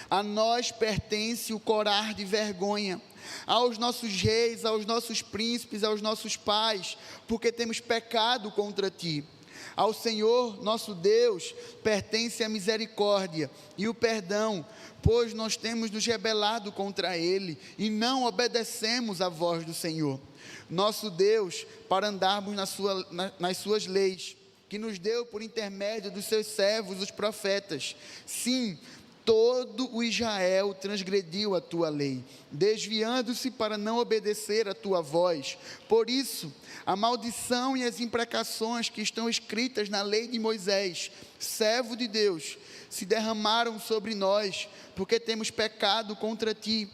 a nós pertence o corar de vergonha, aos nossos reis, aos nossos príncipes, aos nossos pais, porque temos pecado contra ti. Ao Senhor, nosso Deus, pertence a misericórdia e o perdão, pois nós temos nos rebelado contra Ele e não obedecemos à voz do Senhor, nosso Deus, para andarmos nas suas leis, que nos deu por intermédio dos seus servos, os profetas. Sim, todo o Israel transgrediu a tua lei, desviando-se para não obedecer a tua voz. Por isso, a maldição e as imprecações que estão escritas na lei de Moisés, servo de Deus, se derramaram sobre nós, porque temos pecado contra ti.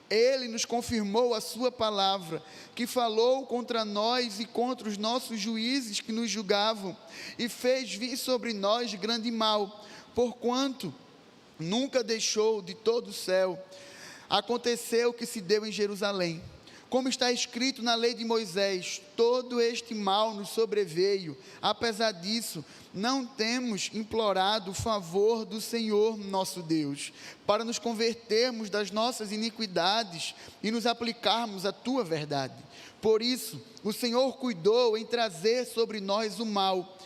Ele nos confirmou a sua palavra, que falou contra nós e contra os nossos juízes que nos julgavam, e fez vir sobre nós grande mal, porquanto nunca deixou de todo o céu. Aconteceu o que se deu em Jerusalém, como está escrito na lei de Moisés, todo este mal nos sobreveio. Apesar disso, não temos implorado o favor do Senhor nosso Deus, para nos convertermos das nossas iniquidades e nos aplicarmos à tua verdade. Por isso, o Senhor cuidou em trazer sobre nós o mal,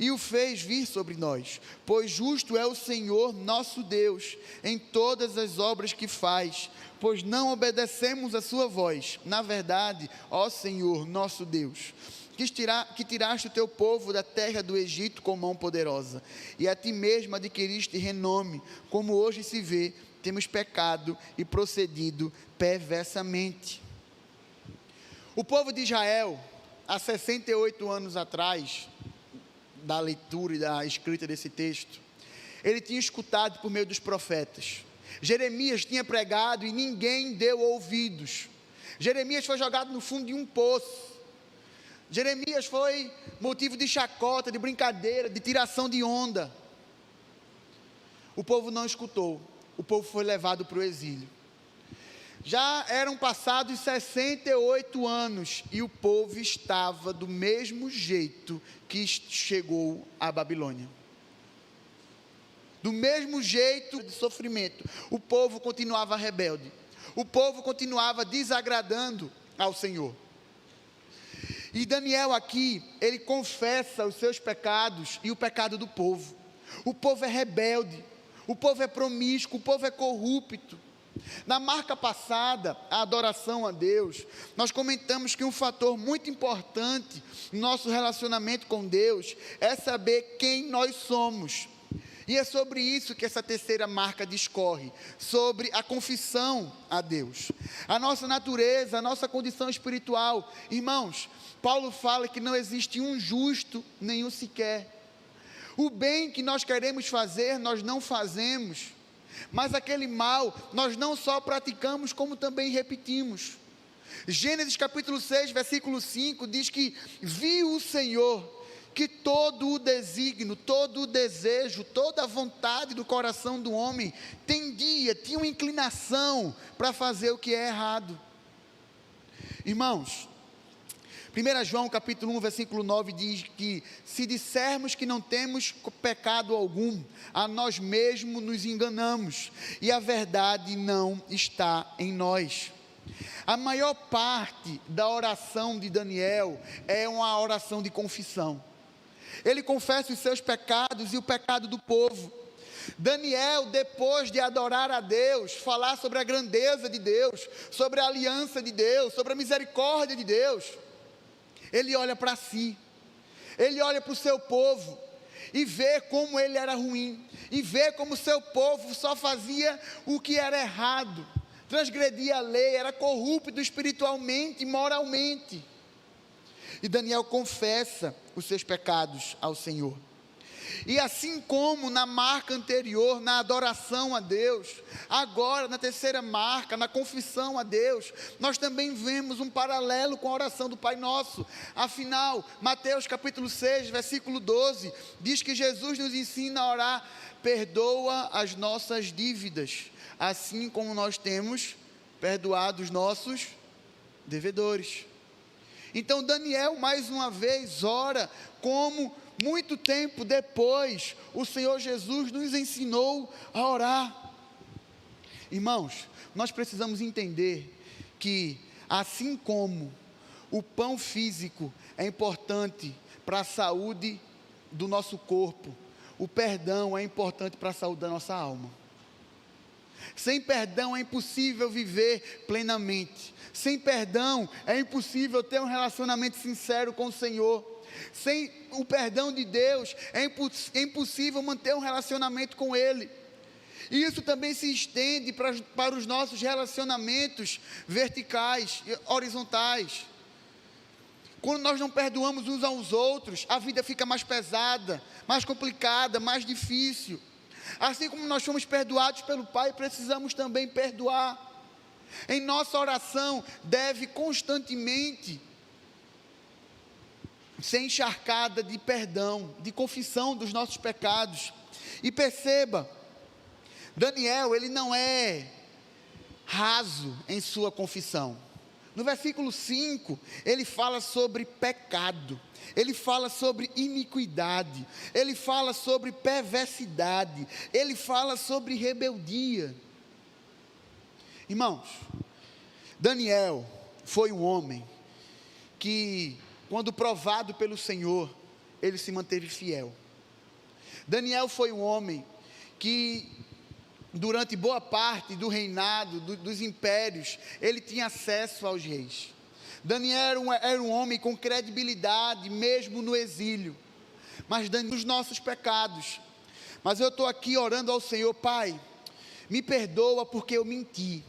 e o fez vir sobre nós, pois justo é o Senhor nosso Deus em todas as obras que faz, pois não obedecemos a sua voz. Na verdade, ó Senhor nosso Deus, que tiraste o teu povo da terra do Egito com mão poderosa, e a ti mesmo adquiriste renome, como hoje se vê, temos pecado e procedido perversamente. O povo de Israel, há 68 anos atrás, da leitura e da escrita desse texto, ele tinha escutado por meio dos profetas. Jeremias tinha pregado e ninguém deu ouvidos. Jeremias foi jogado no fundo de um poço. Jeremias foi motivo de chacota, de brincadeira, de tiração de onda. O povo não escutou, o povo foi levado para o exílio. Já eram passados 68 anos e o povo estava do mesmo jeito que chegou à Babilônia. Do mesmo jeito de sofrimento, o povo continuava rebelde, o povo continuava desagradando ao Senhor. E Daniel aqui, ele confessa os seus pecados e o pecado do povo. O povo é rebelde, o povo é promíscuo, o povo é corrupto. Na marca passada, a adoração a Deus, nós comentamos que um fator muito importante no nosso relacionamento com Deus é saber quem nós somos. E é sobre isso que essa terceira marca discorre, sobre a confissão a Deus. A nossa natureza, a nossa condição espiritual. Irmãos, Paulo fala que não existe um justo, nenhum sequer. O bem que nós queremos fazer, nós não fazemos. Mas aquele mal, nós não só praticamos, como também repetimos. Gênesis capítulo 6, versículo 5, diz que viu o Senhor que todo o desígnio, todo o desejo, toda a vontade do coração do homem tinha uma inclinação para fazer o que é errado. Irmãos, 1 João capítulo 1, versículo 9 diz que se dissermos que não temos pecado algum, a nós mesmos nos enganamos e a verdade não está em nós. A maior parte da oração de Daniel é uma oração de confissão. Ele confessa os seus pecados e o pecado do povo. Daniel, depois de adorar a Deus, falar sobre a grandeza de Deus, sobre a aliança de Deus, sobre a misericórdia de Deus, ele olha para si, ele olha para o seu povo e vê como ele era ruim, e vê como o seu povo só fazia o que era errado, transgredia a lei, era corrupto espiritualmente e moralmente. E Daniel confessa os seus pecados ao Senhor. E assim como na marca anterior, na adoração a Deus, agora na terceira marca, na confissão a Deus, nós também vemos um paralelo com a oração do Pai Nosso. Afinal, Mateus capítulo 6, versículo 12, diz que Jesus nos ensina a orar: perdoa as nossas dívidas, assim como nós temos perdoado os nossos devedores. Então Daniel mais uma vez ora como muito tempo depois o Senhor Jesus nos ensinou a orar. Irmãos, nós precisamos entender que assim como o pão físico é importante para a saúde do nosso corpo, o perdão é importante para a saúde da nossa alma. Sem perdão é impossível viver plenamente. Sem perdão é impossível ter um relacionamento sincero com o Senhor. Sem o perdão de Deus é impossível manter um relacionamento com Ele. E isso também se estende para os nossos relacionamentos verticais e horizontais. Quando nós não perdoamos uns aos outros, a vida fica mais pesada, mais complicada, mais difícil. Assim como nós fomos perdoados pelo Pai, precisamos também perdoar. Em nossa oração deve constantemente ser encharcada de perdão, de confissão dos nossos pecados. E perceba, Daniel, ele não é raso em sua confissão. No versículo 5, ele fala sobre pecado, ele fala sobre iniquidade, ele fala sobre perversidade, ele fala sobre rebeldia. Irmãos, Daniel foi um homem que, quando provado pelo Senhor, ele se manteve fiel. Daniel foi um homem que, durante boa parte do reinado, dos impérios, ele tinha acesso aos reis. Daniel era um homem com credibilidade, mesmo no exílio. Mas Daniel, os nossos pecados. Mas eu estou aqui orando ao Senhor: Pai, me perdoa porque eu menti.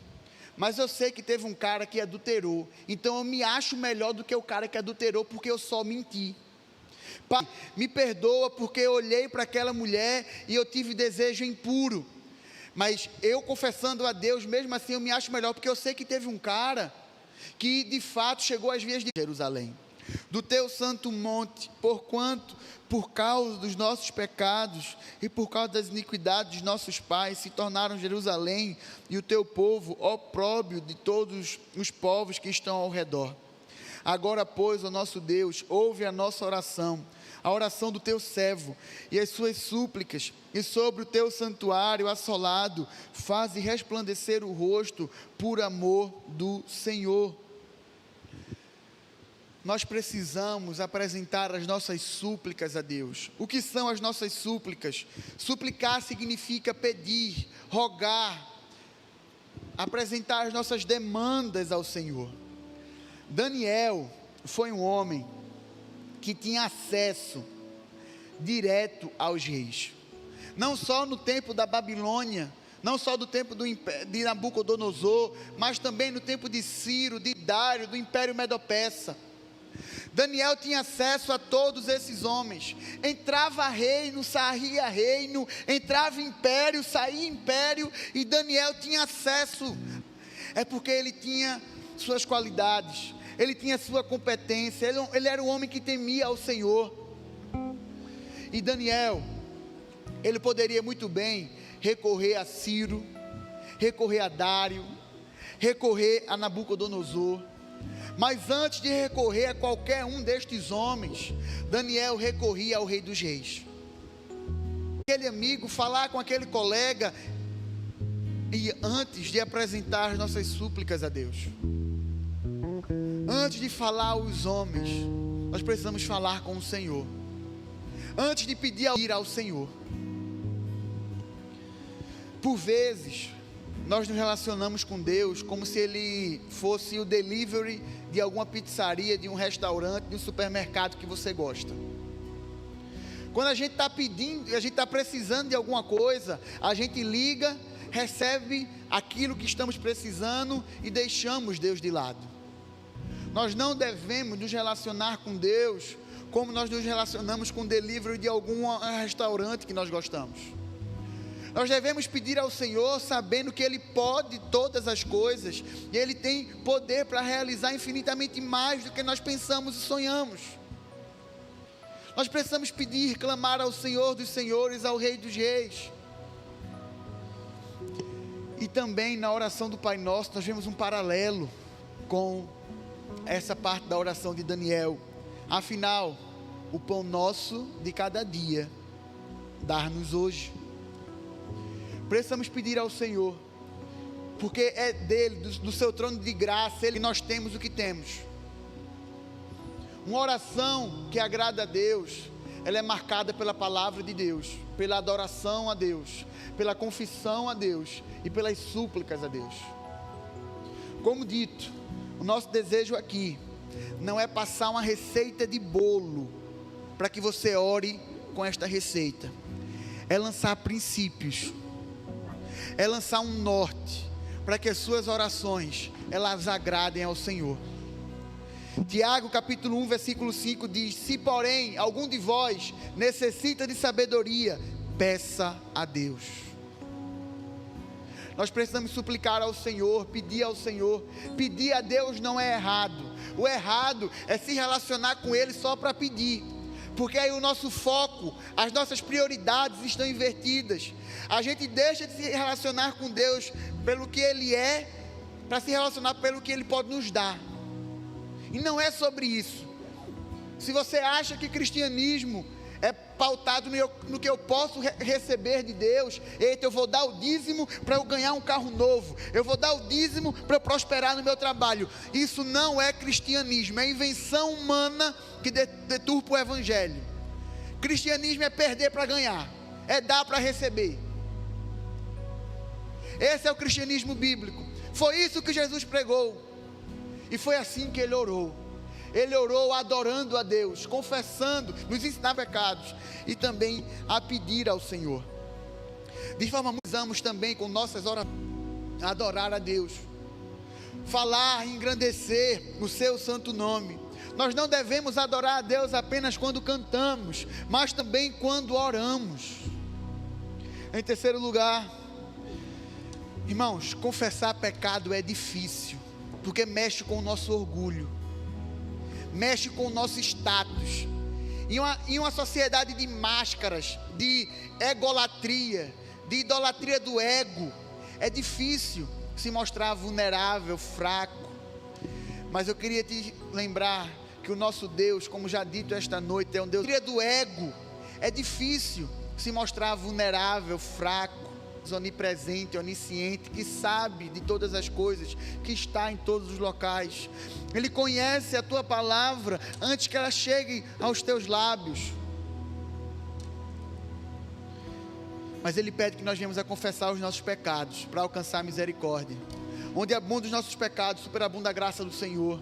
Mas eu sei que teve um cara que adulterou, então eu me acho melhor do que o cara que adulterou, porque eu só menti. Pai, me perdoa porque eu olhei para aquela mulher e eu tive desejo impuro. Mas eu confessando a Deus, mesmo assim eu me acho melhor, porque eu sei que teve um cara que de fato chegou às vias de Jerusalém, do teu santo monte, porquanto, por causa dos nossos pecados e por causa das iniquidades dos nossos pais, se tornaram Jerusalém e o teu povo opróbrio de todos os povos que estão ao redor. Agora, pois, ó nosso Deus, ouve a nossa oração, a oração do teu servo e as suas súplicas, e sobre o teu santuário assolado, faze resplandecer o rosto por amor do Senhor. Nós precisamos apresentar as nossas súplicas a Deus. O que são as nossas súplicas? Suplicar significa pedir, rogar, apresentar as nossas demandas ao Senhor. Daniel foi um homem que tinha acesso direto aos reis. Não só no tempo da Babilônia, não só do tempo de Nabucodonosor, mas também no tempo de Ciro, de Dário, do Império Medo-Persa. Daniel tinha acesso a todos esses homens. Entrava reino, saía reino, entrava império, saía império, e Daniel tinha acesso. É porque ele tinha suas qualidades, ele tinha sua competência, ele era um homem que temia ao Senhor. E Daniel, ele poderia muito bem recorrer a Ciro, recorrer a Dário, recorrer a Nabucodonosor. Mas antes de recorrer a qualquer um destes homens, Daniel recorria ao Rei dos Reis. Aquele amigo, falar com aquele colega, e antes de apresentar as nossas súplicas a Deus, antes de falar aos homens, nós precisamos falar com o Senhor. Antes de pedir ir ao Senhor. Por vezes, nós nos relacionamos com Deus como se Ele fosse o delivery de alguma pizzaria, de um restaurante, de um supermercado que você gosta. Quando a gente está pedindo, a gente está precisando de alguma coisa, a gente liga, recebe aquilo que estamos precisando e deixamos Deus de lado. Nós não devemos nos relacionar com Deus como nós nos relacionamos com o delivery de algum restaurante que nós gostamos. Nós devemos pedir ao Senhor, sabendo que Ele pode todas as coisas, e Ele tem poder para realizar infinitamente mais do que nós pensamos e sonhamos. Nós precisamos pedir, clamar ao Senhor dos Senhores, ao Rei dos Reis. E também na oração do Pai Nosso, nós vemos um paralelo com essa parte da oração de Daniel. Afinal, o pão nosso de cada dia, dar-nos hoje. Precisamos pedir ao Senhor, porque é dele, do seu trono de graça, ele nós temos o que temos. Uma oração que agrada a Deus, ela é marcada pela palavra de Deus, pela adoração a Deus, pela confissão a Deus e pelas súplicas a Deus. Como dito, o nosso desejo aqui não é passar uma receita de bolo para que você ore com esta receita, é lançar princípios, é lançar um norte para que as suas orações elas agradem ao Senhor. Tiago capítulo 1 versículo 5 diz: se porém algum de vós necessita de sabedoria, peça a Deus. Nós precisamos suplicar ao Senhor, pedir ao Senhor. Pedir a Deus não é errado. O errado é se relacionar com Ele só para pedir, porque aí o nosso foco, as nossas prioridades estão invertidas. A gente deixa de se relacionar com Deus pelo que Ele é, para se relacionar pelo que Ele pode nos dar. E não é sobre isso. Se você acha que cristianismo é pautado no que eu posso receber de Deus, eita, eu vou dar o dízimo para eu ganhar um carro novo, eu vou dar o dízimo para eu prosperar no meu trabalho. Isso não é cristianismo, é invenção humana que deturpa o evangelho. Cristianismo é perder para ganhar, é dar para receber. Esse é o cristianismo bíblico. Foi isso que Jesus pregou, e foi assim que ele orou. Ele orou adorando a Deus, confessando, nos ensinar pecados e também a pedir ao Senhor. De forma muito, precisamos também com nossas orações adorar a Deus, falar, engrandecer o seu santo nome. Nós não devemos adorar a Deus apenas quando cantamos, mas também quando oramos. Em terceiro lugar, irmãos, confessar pecado é difícil, porque mexe com o nosso orgulho, mexe com o nosso status. Em uma sociedade de máscaras, de egolatria, de idolatria do ego, é difícil se mostrar vulnerável, fraco. Mas eu queria te lembrar que o nosso Deus, como já dito esta noite, é um Deus do ego. É difícil se mostrar vulnerável, fraco, onipresente, onisciente, que sabe de todas as coisas, que está em todos os locais. Ele conhece a tua palavra antes que ela chegue aos teus lábios. Mas Ele pede que nós venhamos a confessar os nossos pecados para alcançar a misericórdia. Onde abundam os nossos pecados, superabunda a graça do Senhor.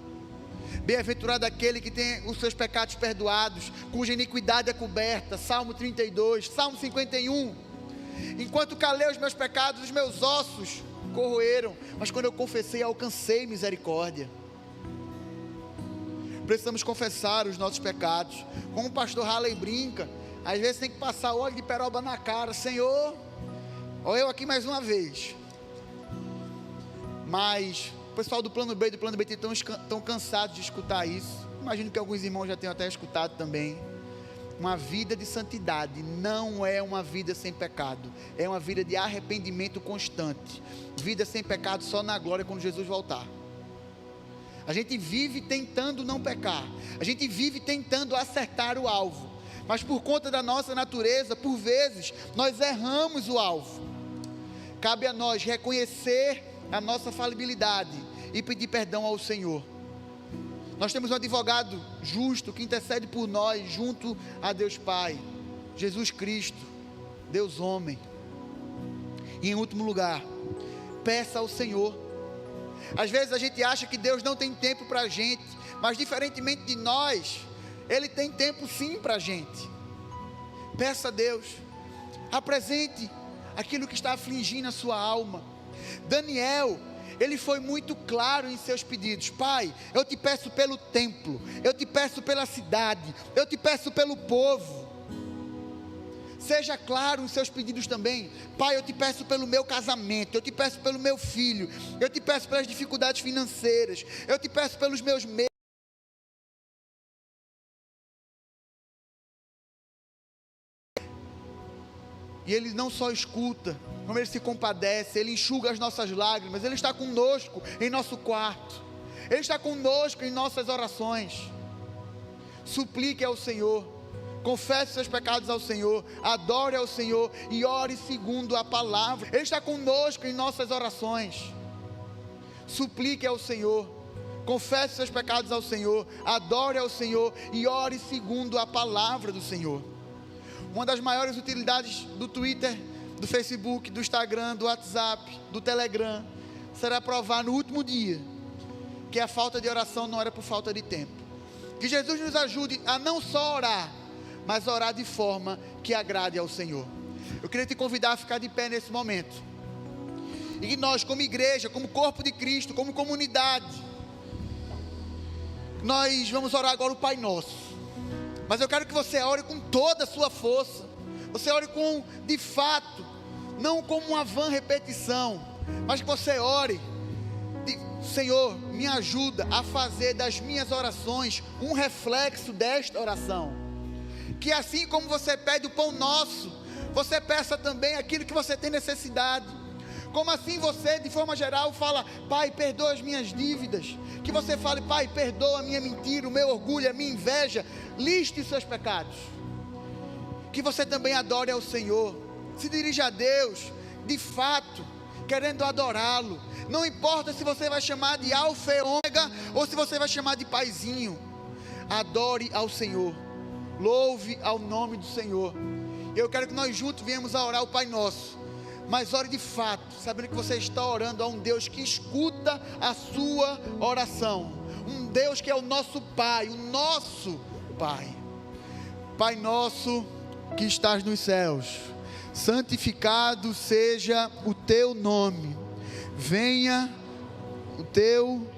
Bem-aventurado aquele que tem os seus pecados perdoados, cuja iniquidade é coberta. Salmo 32, Salmo 51. Enquanto calei os meus pecados, os meus ossos corroeram, mas quando eu confessei, alcancei misericórdia. Precisamos confessar os nossos pecados. Como o pastor Halley brinca, às vezes tem que passar óleo de peroba na cara. Senhor, olha eu aqui mais uma vez. Mas o pessoal do Plano B e do Plano BT estão cansados de escutar isso. Imagino que alguns irmãos já tenham até escutado também. Uma vida de santidade não é uma vida sem pecado, é uma vida de arrependimento constante. Vida sem pecado só na glória, quando Jesus voltar. A gente vive tentando não pecar, a gente vive tentando acertar o alvo, mas por conta da nossa natureza, por vezes, nós erramos o alvo. Cabe a nós reconhecer a nossa falibilidade e pedir perdão ao Senhor. Nós temos um advogado justo que intercede por nós junto a Deus Pai, Jesus Cristo, Deus homem. E em último lugar, peça ao Senhor. Às vezes a gente acha que Deus não tem tempo para a gente, mas diferentemente de nós, Ele tem tempo sim para a gente. Peça a Deus, apresente aquilo que está afligindo a sua alma. Daniel, ele foi muito claro em seus pedidos. Pai, eu te peço pelo templo, eu te peço pela cidade, eu te peço pelo povo. Seja claro em seus pedidos também. Pai, eu te peço pelo meu casamento, eu te peço pelo meu filho, eu te peço pelas dificuldades financeiras, eu te peço pelos meus medos. E Ele não só escuta, como Ele se compadece, Ele enxuga as nossas lágrimas, Ele está conosco em nosso quarto, Ele está conosco em nossas orações. Suplique ao Senhor, confesse seus pecados ao Senhor, adore ao Senhor e ore segundo a palavra. Ele está conosco em nossas orações. Suplique ao Senhor, confesse seus pecados ao Senhor, adore ao Senhor e ore segundo a palavra do Senhor. Uma das maiores utilidades do Twitter, do Facebook, do Instagram, do WhatsApp, do Telegram, será provar no último dia que a falta de oração não era por falta de tempo. Que Jesus nos ajude a não só orar, mas orar de forma que agrade ao Senhor. Eu queria te convidar a ficar de pé nesse momento. E que nós, como igreja, como corpo de Cristo, como comunidade, nós vamos orar agora o Pai Nosso. Mas eu quero que você ore com toda a sua força. Você ore com, de fato, não como uma vã repetição, mas que você ore. Senhor, me ajuda a fazer das minhas orações um reflexo desta oração. Que assim como você pede o pão nosso, você peça também aquilo que você tem necessidade. Como assim você, de forma geral, fala: Pai, perdoa as minhas dívidas. Que você fale: Pai, perdoa a minha mentira, o meu orgulho, a minha inveja. Liste os seus pecados. Que você também adore ao Senhor. Se dirija a Deus, de fato, querendo adorá-lo. Não importa se você vai chamar de Alfa e Ômega, ou se você vai chamar de Paizinho. Adore ao Senhor. Louve ao nome do Senhor. Eu quero que nós juntos venhamos a orar o Pai Nosso. Mas ore de fato, sabendo que você está orando a um Deus que escuta a sua oração. Um Deus que é o nosso Pai, o nosso Pai. Pai nosso que estás nos céus, santificado seja o teu nome. Venha o teu,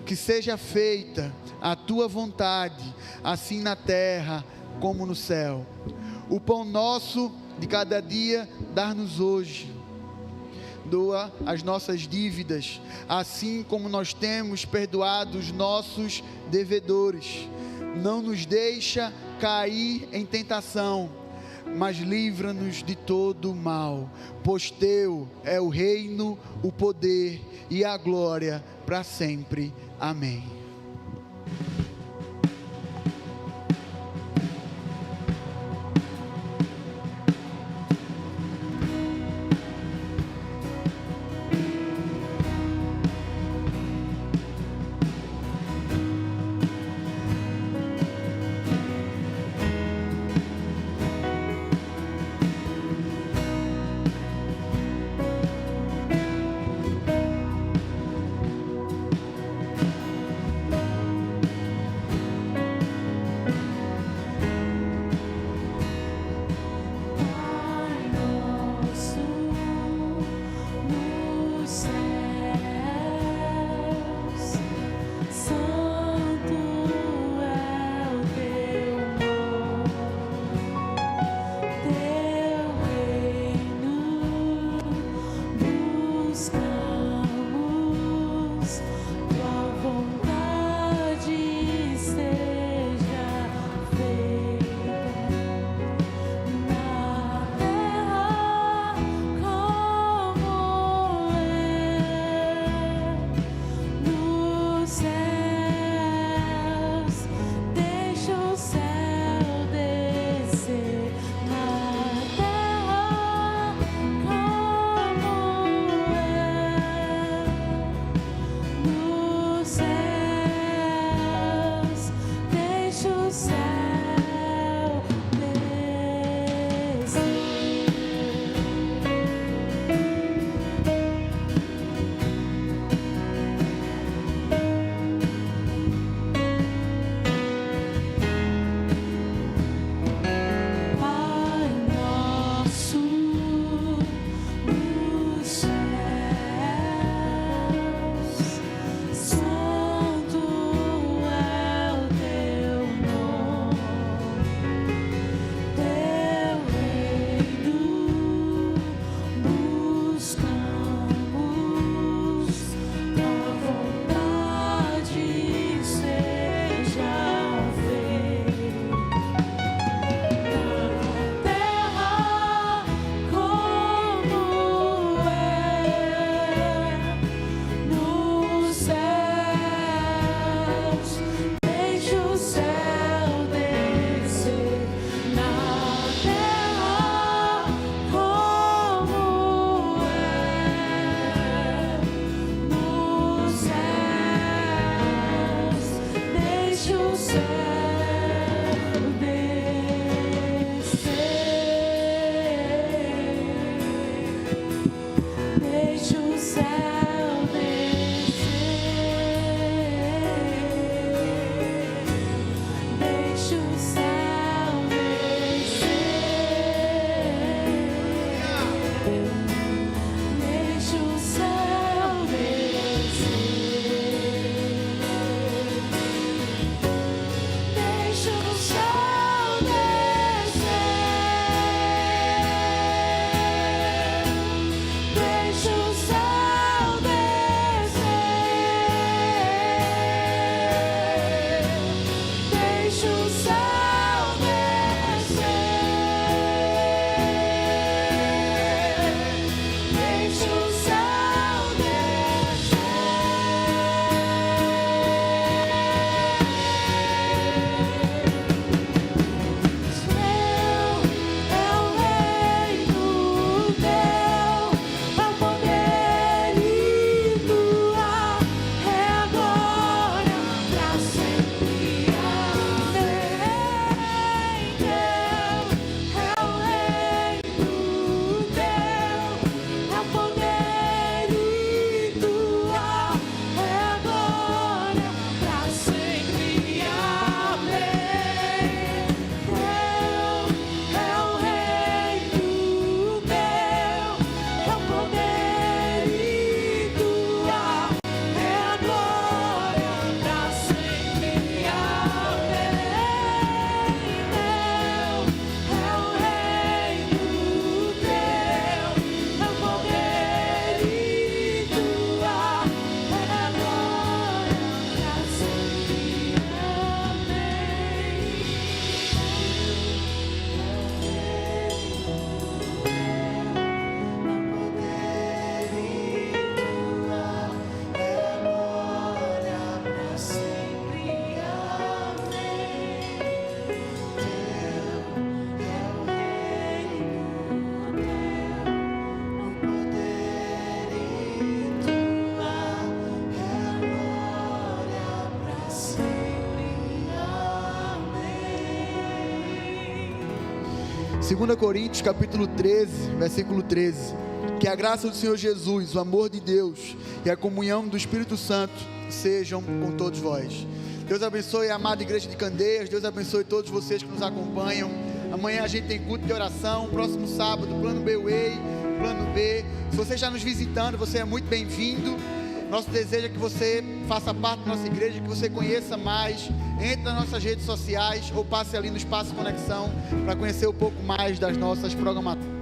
que seja feita a tua vontade, assim na terra como no céu. O pão nosso de cada dia dá-nos hoje. Doa as nossas dívidas, assim como nós temos perdoado os nossos devedores. Não nos deixa cair em tentação, mas livra-nos de todo o mal. Pois teu é o reino, o poder e a glória para sempre. Amém. 2 Coríntios capítulo 13, versículo 13. Que a graça do Senhor Jesus, o amor de Deus e a comunhão do Espírito Santo sejam com todos vós. Deus abençoe a amada igreja de Candeias. Deus abençoe todos vocês que nos acompanham. Amanhã a gente tem culto de oração. Próximo sábado, plano B-Way, plano B. Se você está nos visitando, você é muito bem-vindo. Nosso desejo é que você faça parte da nossa igreja, que você conheça mais. Entre nas nossas redes sociais ou passe ali no Espaço Conexão para conhecer um pouco mais das nossas programações.